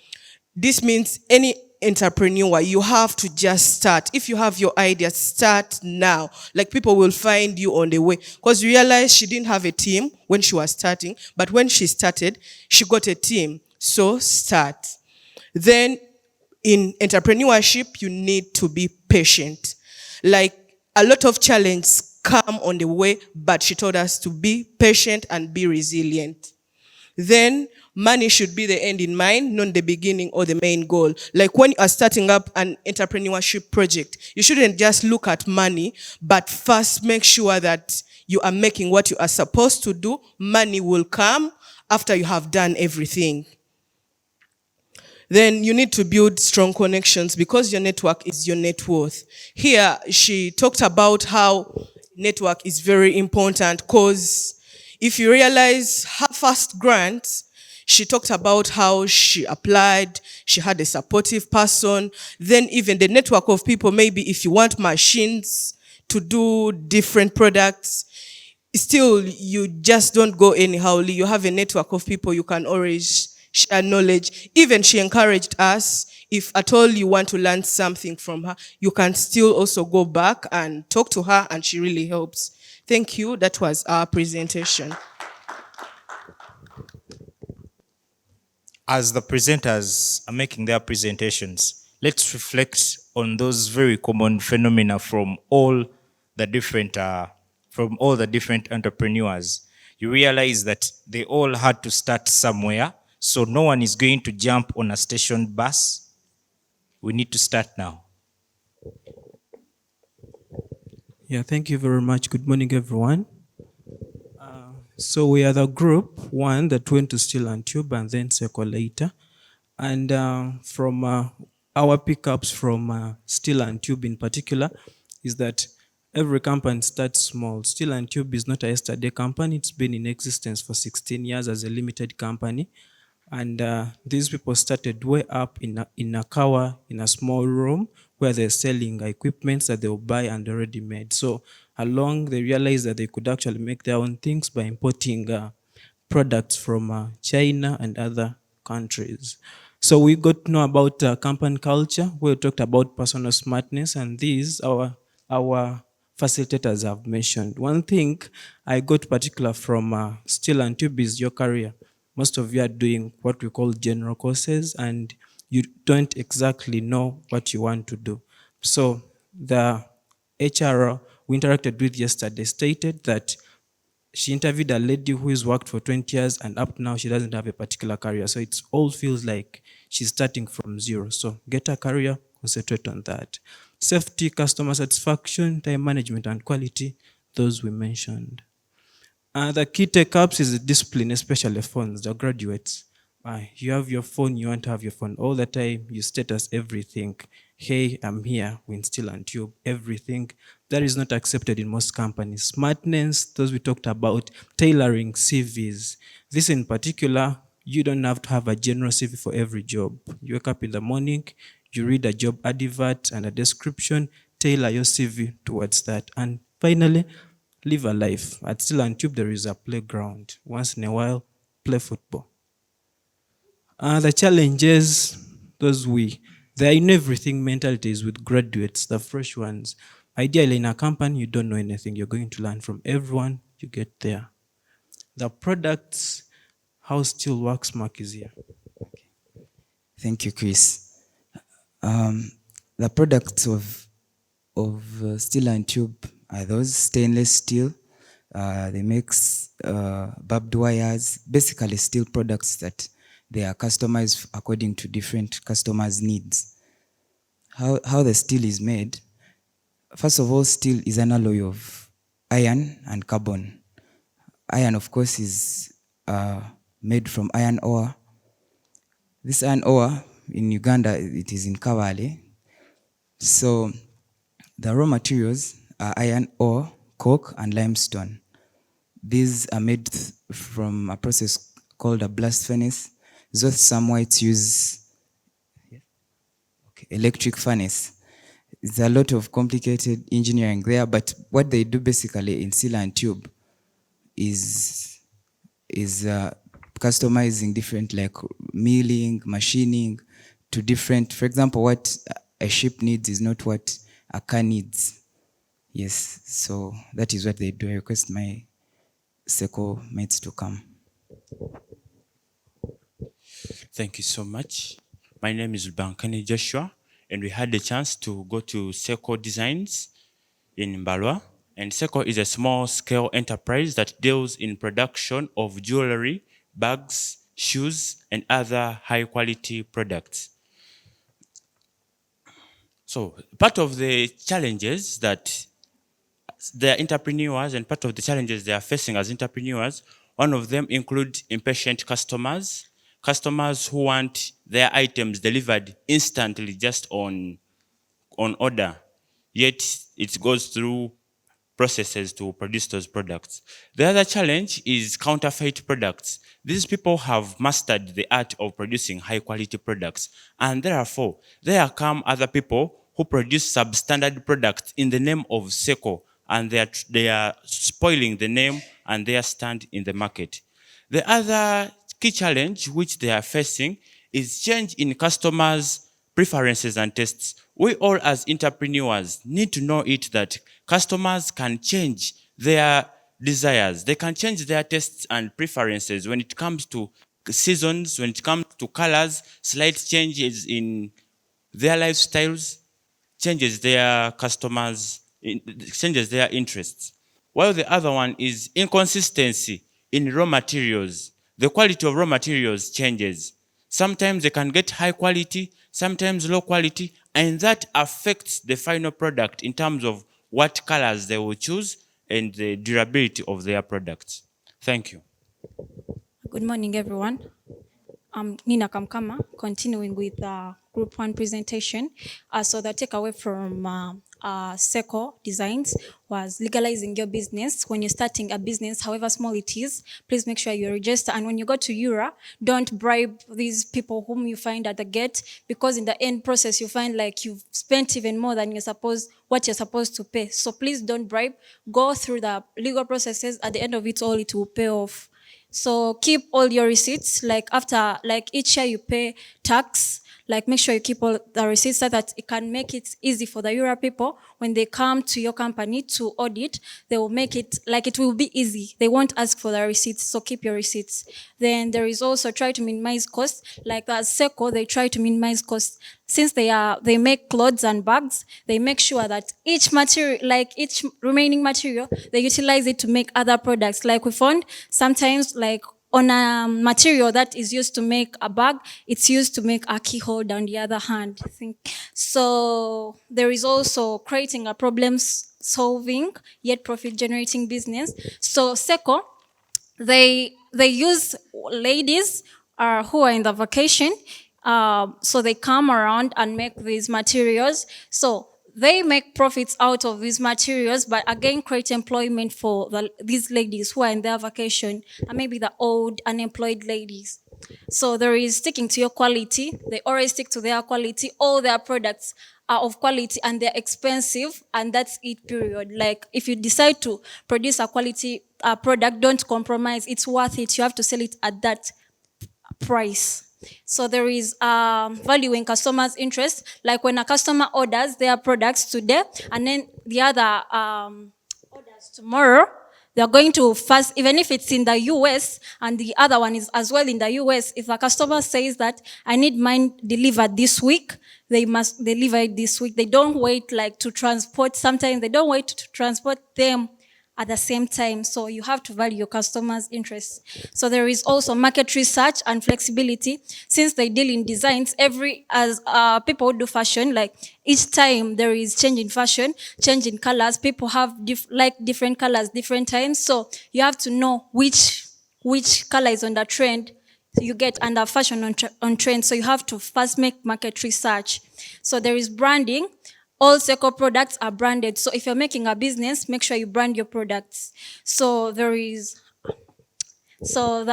This means any entrepreneur, you have to just start. If you have your idea, start now. Like, people will find you on the way. Because realize she didn't have a team when she was starting, but when she started, she got a team. So start. Then in entrepreneurship, you need to be patient. Like, a lot of challenges come on the way, but she told us to be patient and be resilient. Then money should be the end in mind, not the beginning or the main goal. Like, when you are starting up an entrepreneurship project, you shouldn't just look at money, but first make sure that you are making what you are supposed to do. Money will come after you have done everything. Then you need to build strong connections, because your network is your net worth. Here, she talked about how network is very important, because if you realize her first grant, she talked about how she applied, she had a supportive person, then even the network of people, maybe if you want machines to do different products, still you just don't go anyhow. You have a network of people, you can always share knowledge. Even she encouraged us, if at all you want to learn something from her, you can still also go back and talk to her, and she really helps. Thank you. That was our presentation. As the presenters are making their presentations, let's reflect on those very common phenomena from all the different entrepreneurs. You realize that they all had to start somewhere, so no one is going to jump on a station bus. We need to start now. Yeah, thank you very much. Good morning, everyone. So we are the group one that went to Steel and Tube and then Seco later. And from our pickups from Steel and Tube in particular is that every company starts small. Steel and Tube is not a yesterday company. It's been in existence for 16 years as a limited company. And these people started way up in a car, in a small room where they're selling equipments that they'll buy and already made. So along, they realized that they could actually make their own things by importing products from China and other countries. So we got to know about company culture. We talked about personal smartness, and these our facilitators have mentioned. One thing I got particular from Steel and Tube is your career. Most of you are doing what we call general courses, and you don't exactly know what you want to do. So the HR we interacted with yesterday stated that she interviewed a lady who has worked for 20 years, and up to now she doesn't have a particular career. So it all feels like she's starting from zero. So get a career, concentrate on that. Safety, customer satisfaction, time management, and quality, those we mentioned. The key take-ups is discipline, especially phones, the graduates. You have your phone, you want to have your phone all the time, you status everything. Hey, I'm here, we Steel and Tube, everything. That is not accepted in most companies. Smartness, those we talked about, tailoring CVs. This in particular, you don't have to have a general CV for every job. You wake up in the morning, you read a job advert and a description, tailor your CV towards that. And finally, live a life. At Steel and Tube, there is a playground. Once in a while, play football. The challenges, they're in everything mentalities with graduates, the fresh ones. Ideally, in a company, you don't know anything. You're going to learn from everyone you get there. The products, how Steel works, Mark is here. Okay. Thank you, Chris. The products of Steel and Tube are those stainless steel. They make barbed wires, basically steel products that they are customized according to different customers' needs. How the steel is made. First of all, steel is an alloy of iron and carbon. Iron, of course, is made from iron ore. This iron ore in Uganda, it is in Kabale. So the raw materials are iron ore, coke, and limestone. These are made from a process called a blast furnace. Though some whites use electric furnace. It's a lot of complicated engineering there, but what they do basically in seal and tube is customizing different, like milling, machining to different. For example, what a ship needs is not what a car needs. Yes, so that is what they do. I request my SECO mates to come. Thank you so much. My name is Bankani Joshua, and we had the chance to go to SECO Designs in Mbalwa. And SECO is a small-scale enterprise that deals in production of jewelry, bags, shoes, and other high-quality products. So part of the challenges that the entrepreneurs and part of the challenges they are facing as entrepreneurs, one of them include impatient customers, customers who want their items delivered instantly just on order, yet it goes through processes to produce those products. The other challenge is counterfeit products. These people have mastered the art of producing high quality products, and therefore there come other people who produce substandard products in the name of SECO, and they are spoiling the name and their stand in the market. The other key challenge which they are facing is change in customers' preferences and tastes. We all as entrepreneurs need to know it that customers can change their desires. They can change their tastes and preferences when it comes to seasons, when it comes to colors, slight changes in their lifestyles, changes their customers, changes their interests. While the other one is inconsistency in raw materials. The quality of raw materials changes. Sometimes they can get high quality, sometimes low quality, and that affects the final product in terms of what colors they will choose and the durability of their products. Thank you. Good morning, everyone. I'm Nina Kamkama, continuing with Group 1 presentation. So the takeaway from SECO Designs was legalizing your business. When you're starting a business, however small it is, please make sure you register. And when you go to Eura, don't bribe these people whom you find at the gate, because in the end process, you find like you've spent even more than what you're supposed to pay. So please don't bribe. Go through the legal processes. At the end of it all, it will pay off. So keep all your receipts, like after, like each year you pay tax, like make sure you keep all the receipts so that it can make it easy for the Euro people. When they come to your company to audit, they will make it, like it will be easy. They won't ask for the receipts, so keep your receipts. Then there is also try to minimize costs. Like at SECO, they try to minimize costs. Since they make clothes and bags, they make sure that each material, like each remaining material, they utilize it to make other products. Like we found sometimes, like on a material that is used to make a bag, it's used to make a key holder on the other hand. I think. So there is also creating a problem solving yet profit generating business. So SECO, they use ladies who are in the vacation. So they come around and make these materials. So they make profits out of these materials, but again create employment for these ladies who are in their vacation, and maybe the old unemployed ladies. So there is sticking to your quality. They always stick to their quality. All their products are of quality and they're expensive, and that's it, period. Like if you decide to produce a quality product, don't compromise. It's worth it. You have to sell it at that price. So there is value in customers' interest. Like when a customer orders their products today, and then the other orders tomorrow, they're going to first, even if it's in the US and the other one is as well in the US, if a customer says that I need mine delivered this week, they must deliver it this week. They don't wait like to transport. Sometimes they don't wait to transport them at the same time. So you have to value your customers' interests. So there is also market research and flexibility. Since they deal in designs, as people who do fashion, like each time there is change in fashion, change in colors. People have like different colors, different times. So you have to know which color is on the trend. You get under fashion on trend. So you have to first make market research. So there is branding. All Seco products are branded. So if you're making a business, make sure you brand your products. So the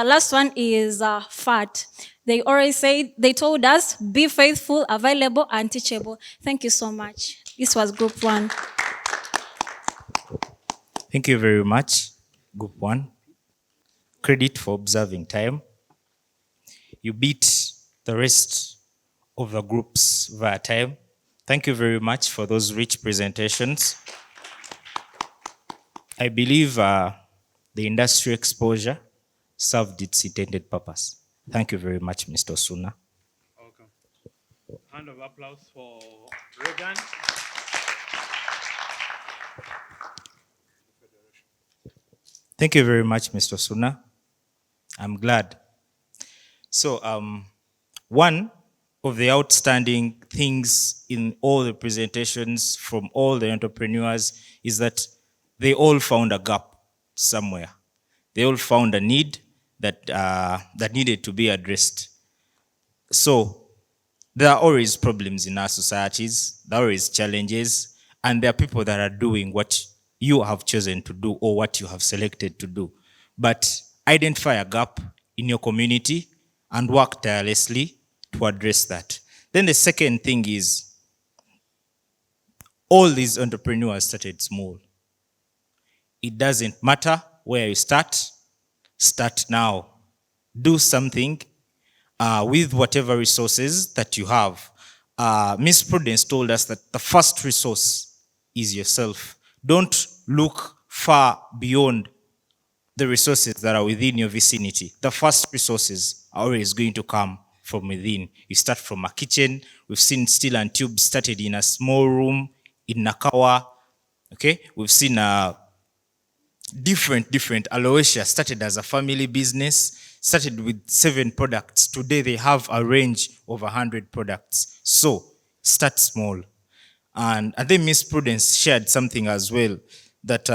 last one is FAT. They told us, be faithful, available, and teachable. Thank you so much. This was group 1. Thank you very much, group 1. Credit for observing time. You beat the rest of the groups via time. Thank you very much for those rich presentations. I believe the industry exposure served its intended purpose. Thank you very much, Mr. Osuna. Welcome. Hand of applause for Regan. Thank you very much, Mr. Osuna. I'm glad. So, one of the outstanding things in all the presentations from all the entrepreneurs is that they all found a gap somewhere. They all found a need that needed to be addressed. So there are always problems in our societies, there are always challenges, and there are people that are doing what you have chosen to do or what you have selected to do. But identify a gap in your community and work tirelessly to address that. Then the second thing is, all these entrepreneurs started small. It doesn't matter where you start now. Do something with whatever resources that you have. Miss Prudence told us that the first resource is yourself. Don't look far beyond the resources that are within your vicinity. The first resources are always going to come from within. You start from a kitchen. We've seen Steel and Tube started in a small room in Nakawa. Okay, we've seen different Aloysia started as a family business, started with 7 products. Today they have a range of 100 products. So start small. And I think Miss Prudence shared something as well, that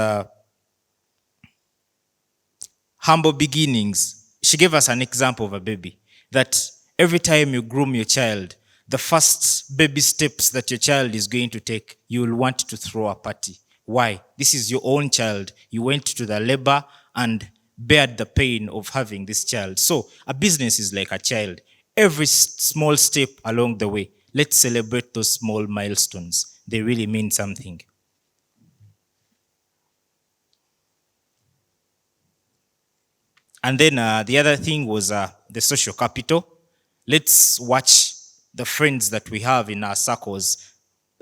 humble beginnings. She gave us an example of a baby, that every time you groom your child, the first baby steps that your child is going to take, you will want to throw a party. Why? This is your own child. You went to the labor and bared the pain of having this child. So a business is like a child. Every small step along the way, let's celebrate those small milestones. They really mean something. And then the other thing was the social capital. Let's watch the friends that we have in our circles.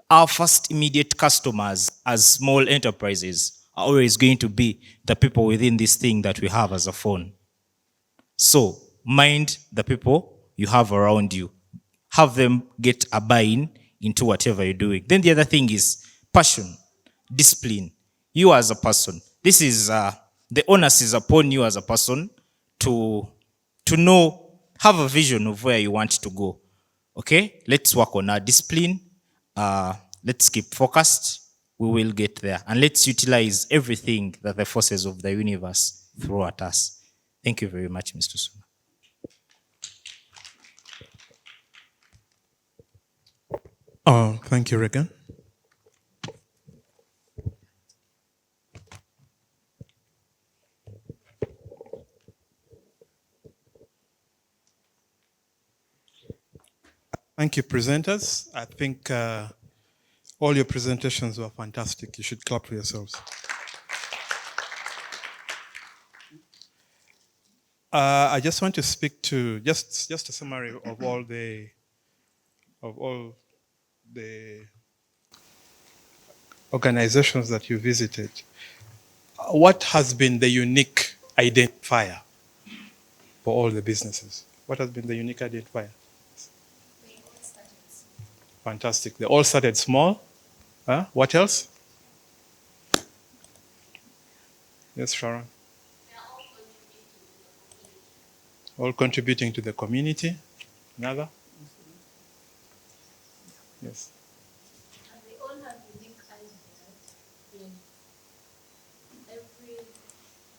Our first immediate customers as small enterprises are always going to be the people within this thing that we have as a phone. So mind the people you have around you. Have them get a buy-in into whatever you're doing. Then the other thing is passion, discipline. You as a person. This is the onus is upon you as a person to know, have a vision of where you want to go. Okay, let's work on our discipline. Let's keep focused. We will get there. And let's utilize everything that the forces of the universe throw at us. Thank you very much, Mr. Suma. Thank you, Regan. Thank you, presenters. I think all your presentations were fantastic. You should clap for yourselves. I just want to speak to just a summary of all the organizations that you visited. What has been the unique identifier for all the businesses? What has been the unique identifier? Fantastic. They all started small. What else? Yes, Sharon. All contributing to the community. Another? Yes. And they all have unique ideas. Yes.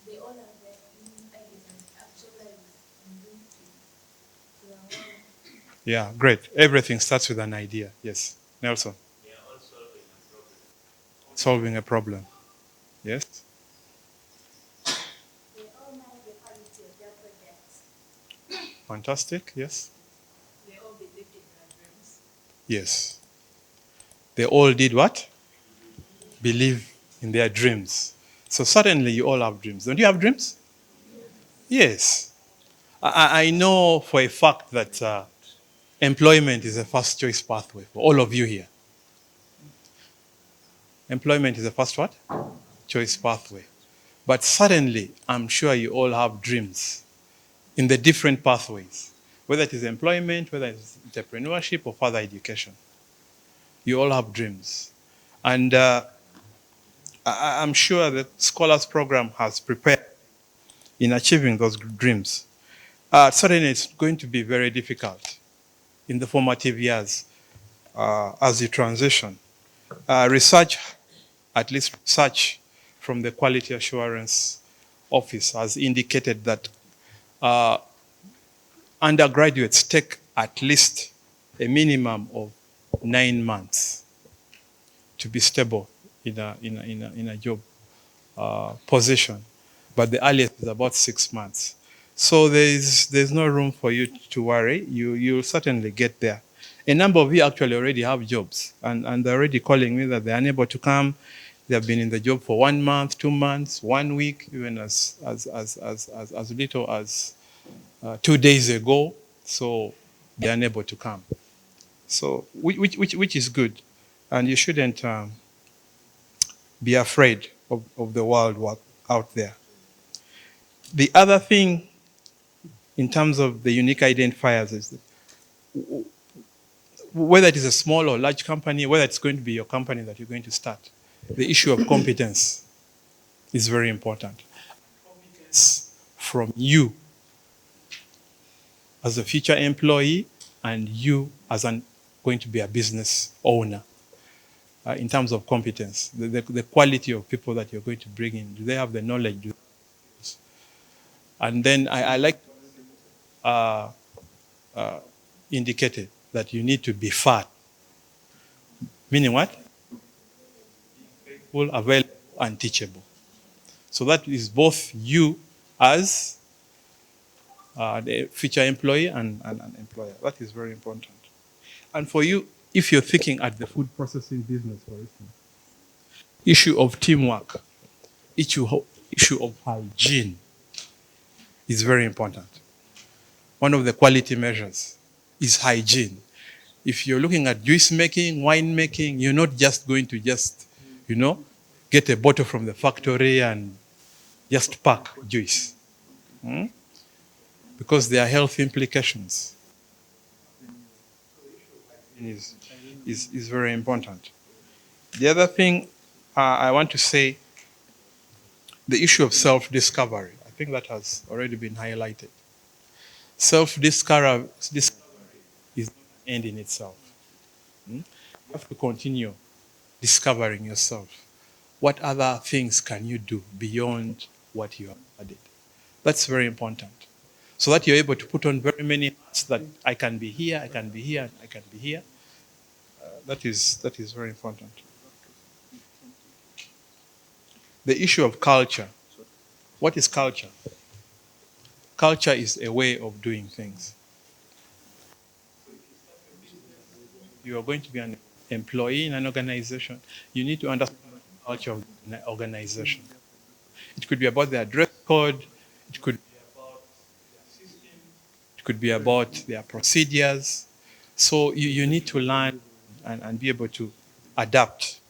They all have their unique ideas and actualize and bring to their world. Yeah, great. Everything starts with an idea. Yes. Nelson. Solving a problem. Yes. They all know the quality of their projects. Fantastic. Yes. They all believed in their dreams. Yes. They all did what? Believe in their dreams. So certainly you all have dreams. Don't you have dreams? Yes. I know for a fact that employment is a first choice pathway for all of you here. Employment is a first what? Choice pathway. But certainly, I'm sure you all have dreams in the different pathways, whether it is employment, whether it's entrepreneurship or further education. You all have dreams. And I'm sure the Scholars Program has prepared in achieving those dreams. Certainly, it's going to be very difficult in the formative years as you transition. Research, at least research from the Quality Assurance Office, has indicated that undergraduates take at least a minimum of 9 months to be stable in a job position, but the earliest is about 6 months. So there's no room for you to worry. You'll certainly get there. A number of you actually already have jobs, and they're already calling me that they're unable to come. They have been in the job for 1 month, 2 months, 1 week, even as little as 2 days ago. So they're unable to come. So which is good, and you shouldn't be afraid of the world out there. The other thing in terms of the unique identifiers is that whether it is a small or large company, whether it's going to be your company that you're going to start, the issue of competence is very important. Competence from you as a future employee and you as going to be a business owner. In terms of competence, the quality of people that you're going to bring in, do they have the knowledge? And then I like indicated that you need to be fat. Meaning what? Full, available, and teachable. So that is both you as the future employee and an employer. That is very important. And for you, if you're thinking at the food processing business, for instance, issue of teamwork, issue of hygiene is very important. One of the quality measures is hygiene. If you're looking at juice making, wine making, you're not just going to get a bottle from the factory and just pack juice. Because there are health implications. Is very important. The other thing I want to say, the issue of self-discovery. I think that has already been highlighted. Self-discovery is not an end in itself. You have to continue discovering yourself. What other things can you do beyond what you have studied? That's very important. So that you're able to put on very many hats that I can be here, I can be here, I can be here. That is very important. The issue of culture. What is culture? Culture is a way of doing things. You are going to be an employee in an organization. You need to understand the culture of the organization. It could be about their dress code. It could be about their system. It could be about their procedures. So you need to learn and be able to adapt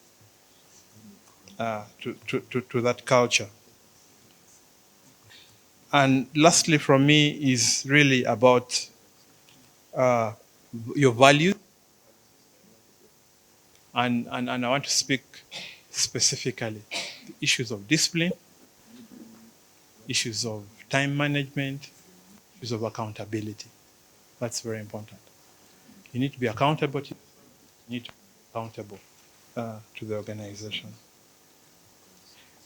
to that culture. And lastly, from me, is really about your values. And I want to speak specifically the issues of discipline, issues of time management, issues of accountability. That's very important. You need to be accountable to, you need to be accountable to the organization.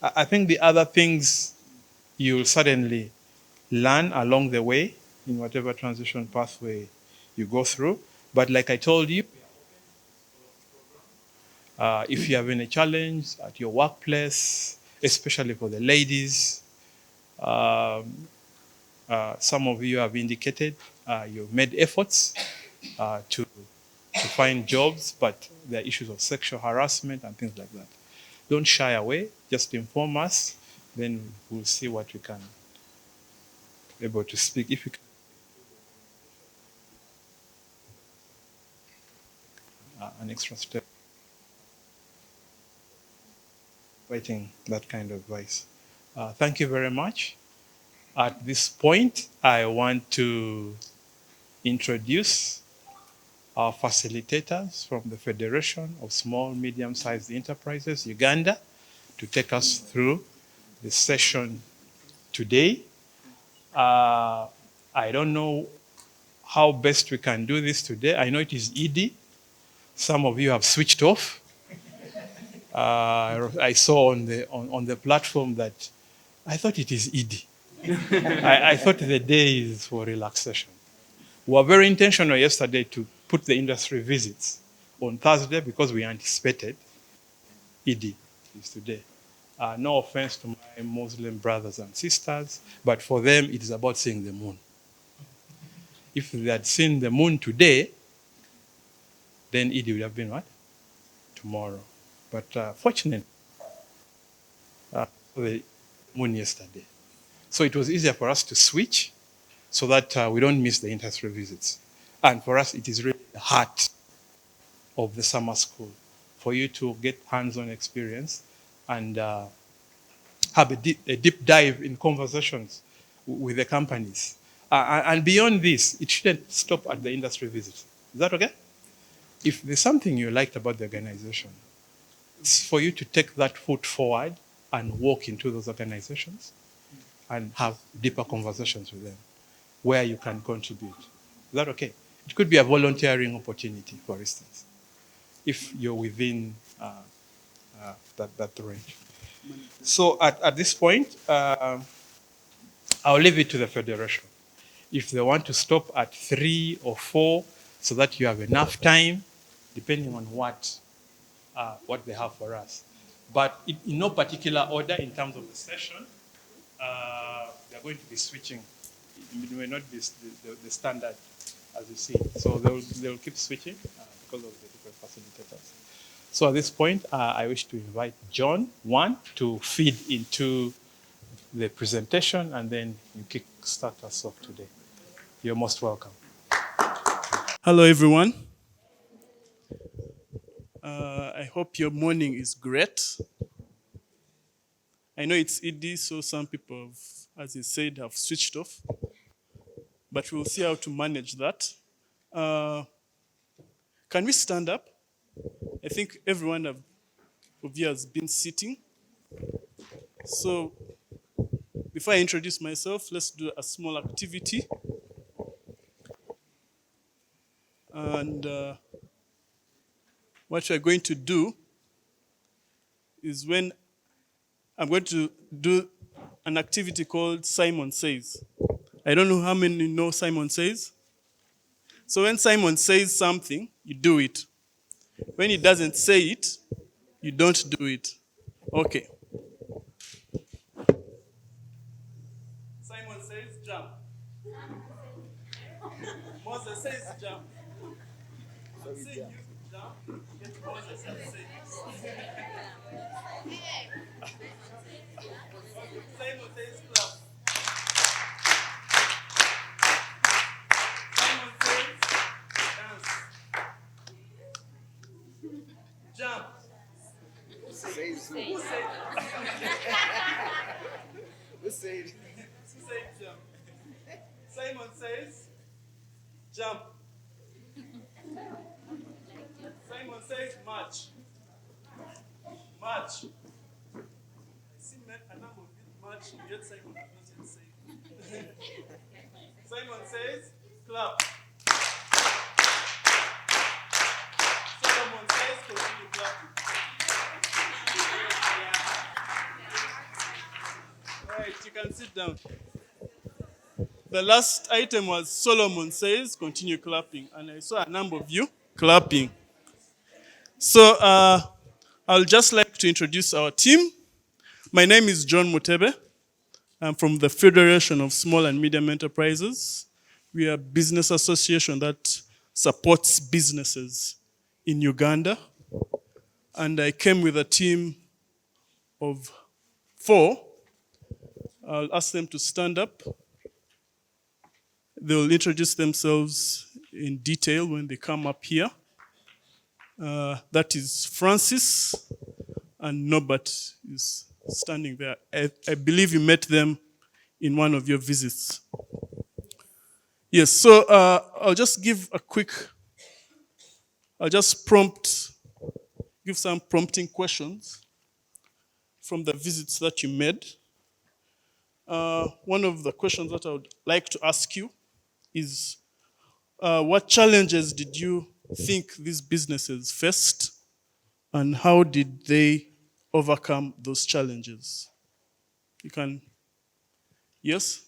I think the other things you'll certainly learn along the way in whatever transition pathway you go through. But like I told you, if you have any challenge at your workplace, especially for the ladies, some of you have indicated you've made efforts to find jobs, but there are issues of sexual harassment and things like that. Don't shy away, just inform us, then we'll see what we can be able to speak. If you can, an extra step, writing that kind of advice. Thank you very much. At this point, I want to introduce our facilitators from the Federation of Small, Medium-Sized Enterprises, Uganda, to take us through the session today. I don't know how best we can do this today. I know it is ED. Some of you have switched off. I saw on the platform that I thought it is ED. I thought the day is for relaxation. We were very intentional yesterday to put the industry visits on Thursday because we anticipated ED is today. No offense to my Muslim brothers and sisters, but for them it is about seeing the moon. If they had seen the moon today, then ED would have been what? Tomorrow. But fortunately, the moon yesterday. So it was easier for us to switch so that we don't miss the industry visits. And for us, it is really the heart of the summer school, for you to get hands-on experience and have a deep dive in conversations with the companies. And beyond this, it shouldn't stop at the industry visits. Is that okay? If there's something you liked about the organization, it's for you to take that foot forward and walk into those organizations and have deeper conversations with them where you can contribute. Is that okay? It could be a volunteering opportunity, for instance, if you're within that range. So at this point, I'll leave it to the Federation. If they want to stop at 3 or 4 so that you have enough time, depending on what they have for us. But in no particular order in terms of the session, they're going to be switching. It may not be the standard as you see. So they'll keep switching because of the different facilitators. So at this point, I wish to invite John, to feed into the presentation, and then you kick-start us off today. You're most welcome. Hello, everyone. I hope your morning is great. I know it's ED, so some people, have, as you said, have switched off. But we'll see how to manage that. Can we stand up? I think everyone of you has been sitting. So before I introduce myself, let's do a small activity. And what we're going to do is when I'm going to do an activity called Simon Says. I don't know how many know Simon Says. So when Simon says something, you do it. When he doesn't say it, you don't do it. Okay. Simon says jump. Moses says jump. I'm saying you jump, yet Moses has said. Simon says clap. Simon says dance. Jump. Who says who? Who said Who said? Who said jump? Simon says jump. Simon says march. March. I see a number of you march, yet Simon has not Simon says, clap. Solomon says, continue clapping. All right, you can sit down. The last item was Solomon says, continue clapping. And I saw a number of you clapping. So I'll just like to introduce our team. My name is John Mutebe. I'm from the Federation of Small and Medium Enterprises. We are a business association that supports businesses in Uganda. And I came with a team of 4. I'll ask them to stand up. They'll introduce themselves in detail when they come up here. That is Francis, and Norbert is standing there. I believe you met them in one of your visits. Yes, so I'll just give give some prompting questions from the visits that you made. One of the questions that I would like to ask you is, what challenges did you think these businesses faced, and how did they overcome those challenges? You can, yes?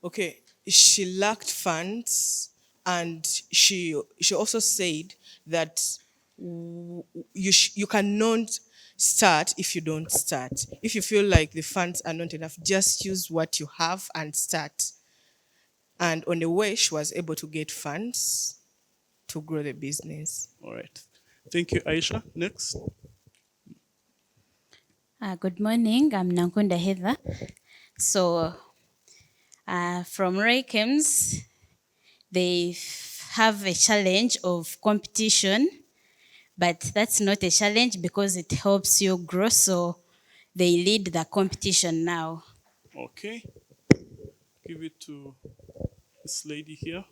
Okay, she lacked funds, and she also said that you cannot start if you don't start. If you feel like the funds are not enough, just use what you have and start. And on the way, she was able to get funds to grow the business. All right. Thank you, Aisha. Next. Good morning. I'm Nankunda Heather. So, from Raykems, they have a challenge of competition, but that's not a challenge because it helps you grow. So, they lead the competition now. Okay. Give it to this lady here.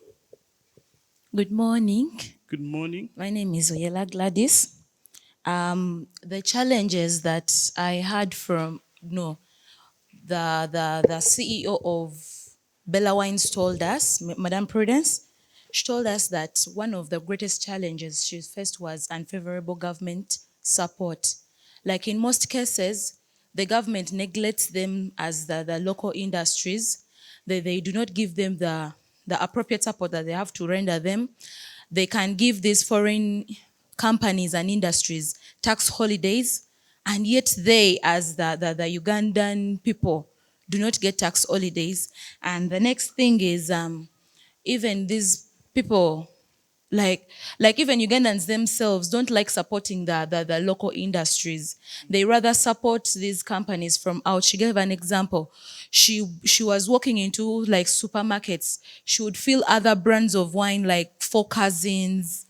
Good morning. Good morning. My name is Oyela Gladys. The challenges that I had from the CEO of Bella Wines told us, Madam Prudence, she told us that one of the greatest challenges she faced was unfavorable government support. Like in most cases, the government neglects them as the local industries. They do not give them the appropriate support that they have to render them. They can give these foreign companies and industries tax holidays, and yet they, as the Ugandan people, do not get tax holidays. And the next thing is, even these people, like even Ugandans themselves don't like supporting the local industries. They rather support these companies from out. She gave an example. She was walking into like supermarkets. She would feel other brands of wine like Four Cousins,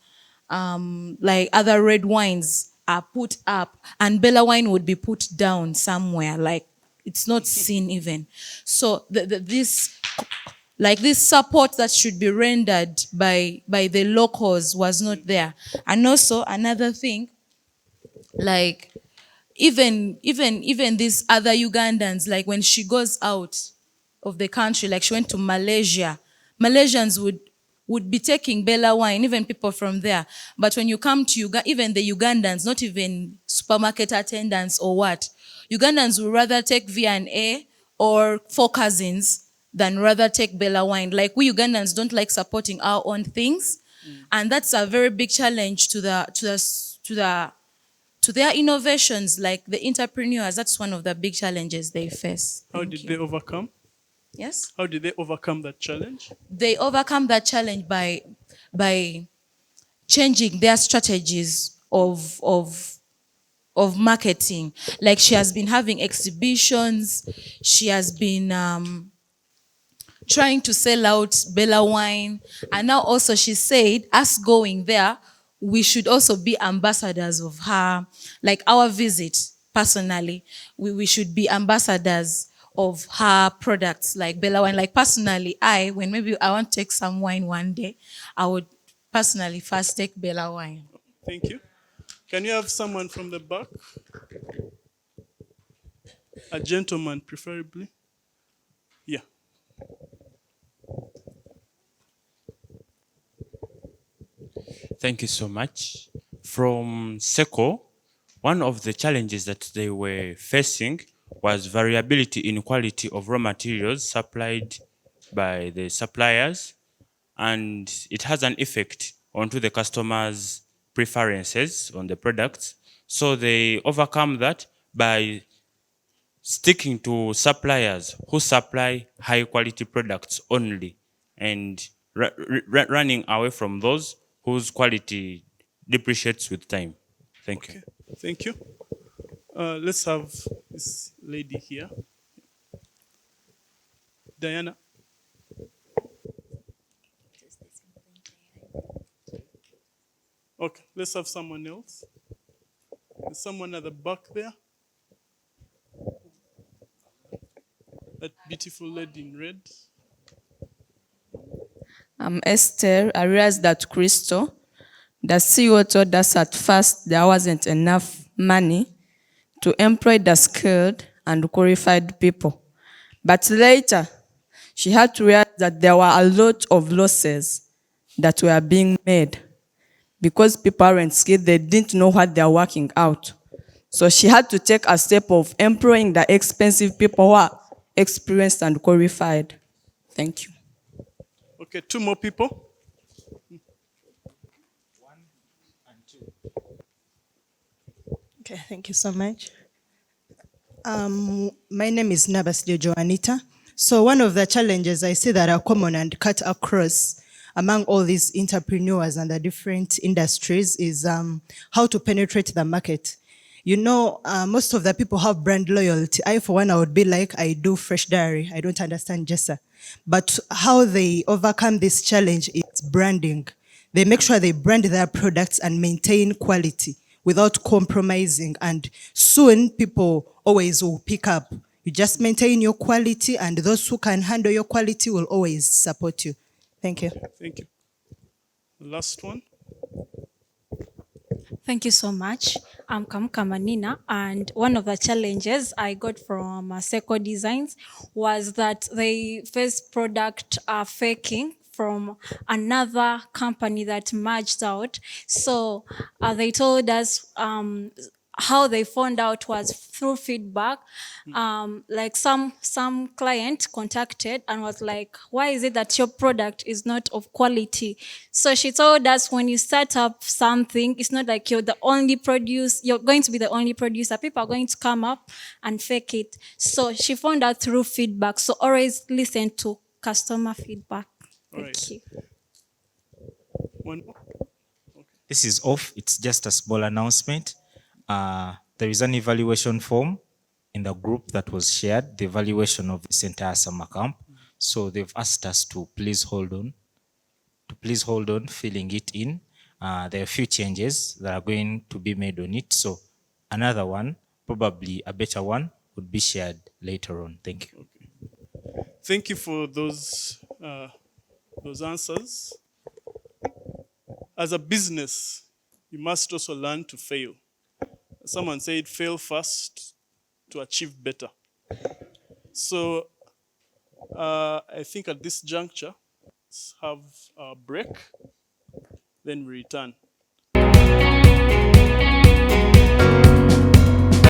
like other red wines are put up, and Bella wine would be put down somewhere, like it's not seen even. So this support that should be rendered by the locals was not there. And also another thing, like even these other Ugandans, like when she goes out of the country, like she went to Malaysia, Malaysians would be taking Bella wine, even people from there. But when you come to Uganda, even the Ugandans, not even supermarket attendants or what, Ugandans would rather take V&A or Four Cousins than rather take Bella wine. Like we Ugandans don't like supporting our own things. And that's a very big challenge to their innovations, like the entrepreneurs. That's one of the big challenges they face. How did they overcome? Yes? How did they overcome that challenge? They overcome that challenge by changing their strategies of marketing. Like she has been having exhibitions. She has been trying to sell out Bella wine. And now also she said, us going there, we should also be ambassadors of her. Like our visit, personally, we should be ambassadors of her products like Bella Wine. Like personally, when maybe I want to take some wine one day, I would personally first take Bella Wine. Thank you. Can you have someone from the back? A gentleman, preferably. Yeah. Thank you so much. From SECO, one of the challenges that they were facing was variability in quality of raw materials supplied by the suppliers, and it has an effect onto the customers' preferences on the products. So they overcome that by sticking to suppliers who supply high quality products only, and running away from those whose quality depreciates with time. Thank you. Thank you. Let's have this lady here. Diana. Okay, let's have someone else. There's someone at the back there. That beautiful lady in red. I'm Esther. I realized that Crystal, the CEO, told us at first there wasn't enough money to employ the skilled and qualified people. But later, she had to realize that there were a lot of losses that were being made because people weren't skilled, they didn't know what they are working out. So she had to take a step of employing the expensive people who are experienced and qualified. Thank you. Okay, two more people. Okay, thank you so much. My name is Nabasdio Joanita. So one of the challenges I see that are common and cut across among all these entrepreneurs and the different industries is how to penetrate the market. You know, most of the people have brand loyalty. I, for one, I would be like, I do fresh dairy. I don't understand Jessa. But how they overcome this challenge is branding. They make sure they brand their products and maintain quality without compromising. And soon people always will pick up. You just maintain your quality, and those who can handle your quality will always support you. Thank you. Thank you. Last one. Thank you so much. I'm Kamka Manina, and one of the challenges I got from Seco Designs was that they faced product faking from another company that merged out. So they told us how they found out was through feedback. Like some client contacted and was like, why is it that your product is not of quality? So she told us, when you start up something, it's not like you're going to be the only producer. People are going to come up and fake it. So she found out through feedback. So always listen to customer feedback. Thank you. One more. This is off. It's just a small announcement. There is an evaluation form in the group that was shared, the evaluation of this entire summer camp. So they've asked us to please hold on, filling it in. There are a few changes that are going to be made on it. So another one, probably a better one, would be shared later on. Thank you. Okay. Thank you for those answers. As a business, you must also learn to fail. Someone said, fail fast to achieve better. So I think at this juncture, let's have a break, then we return.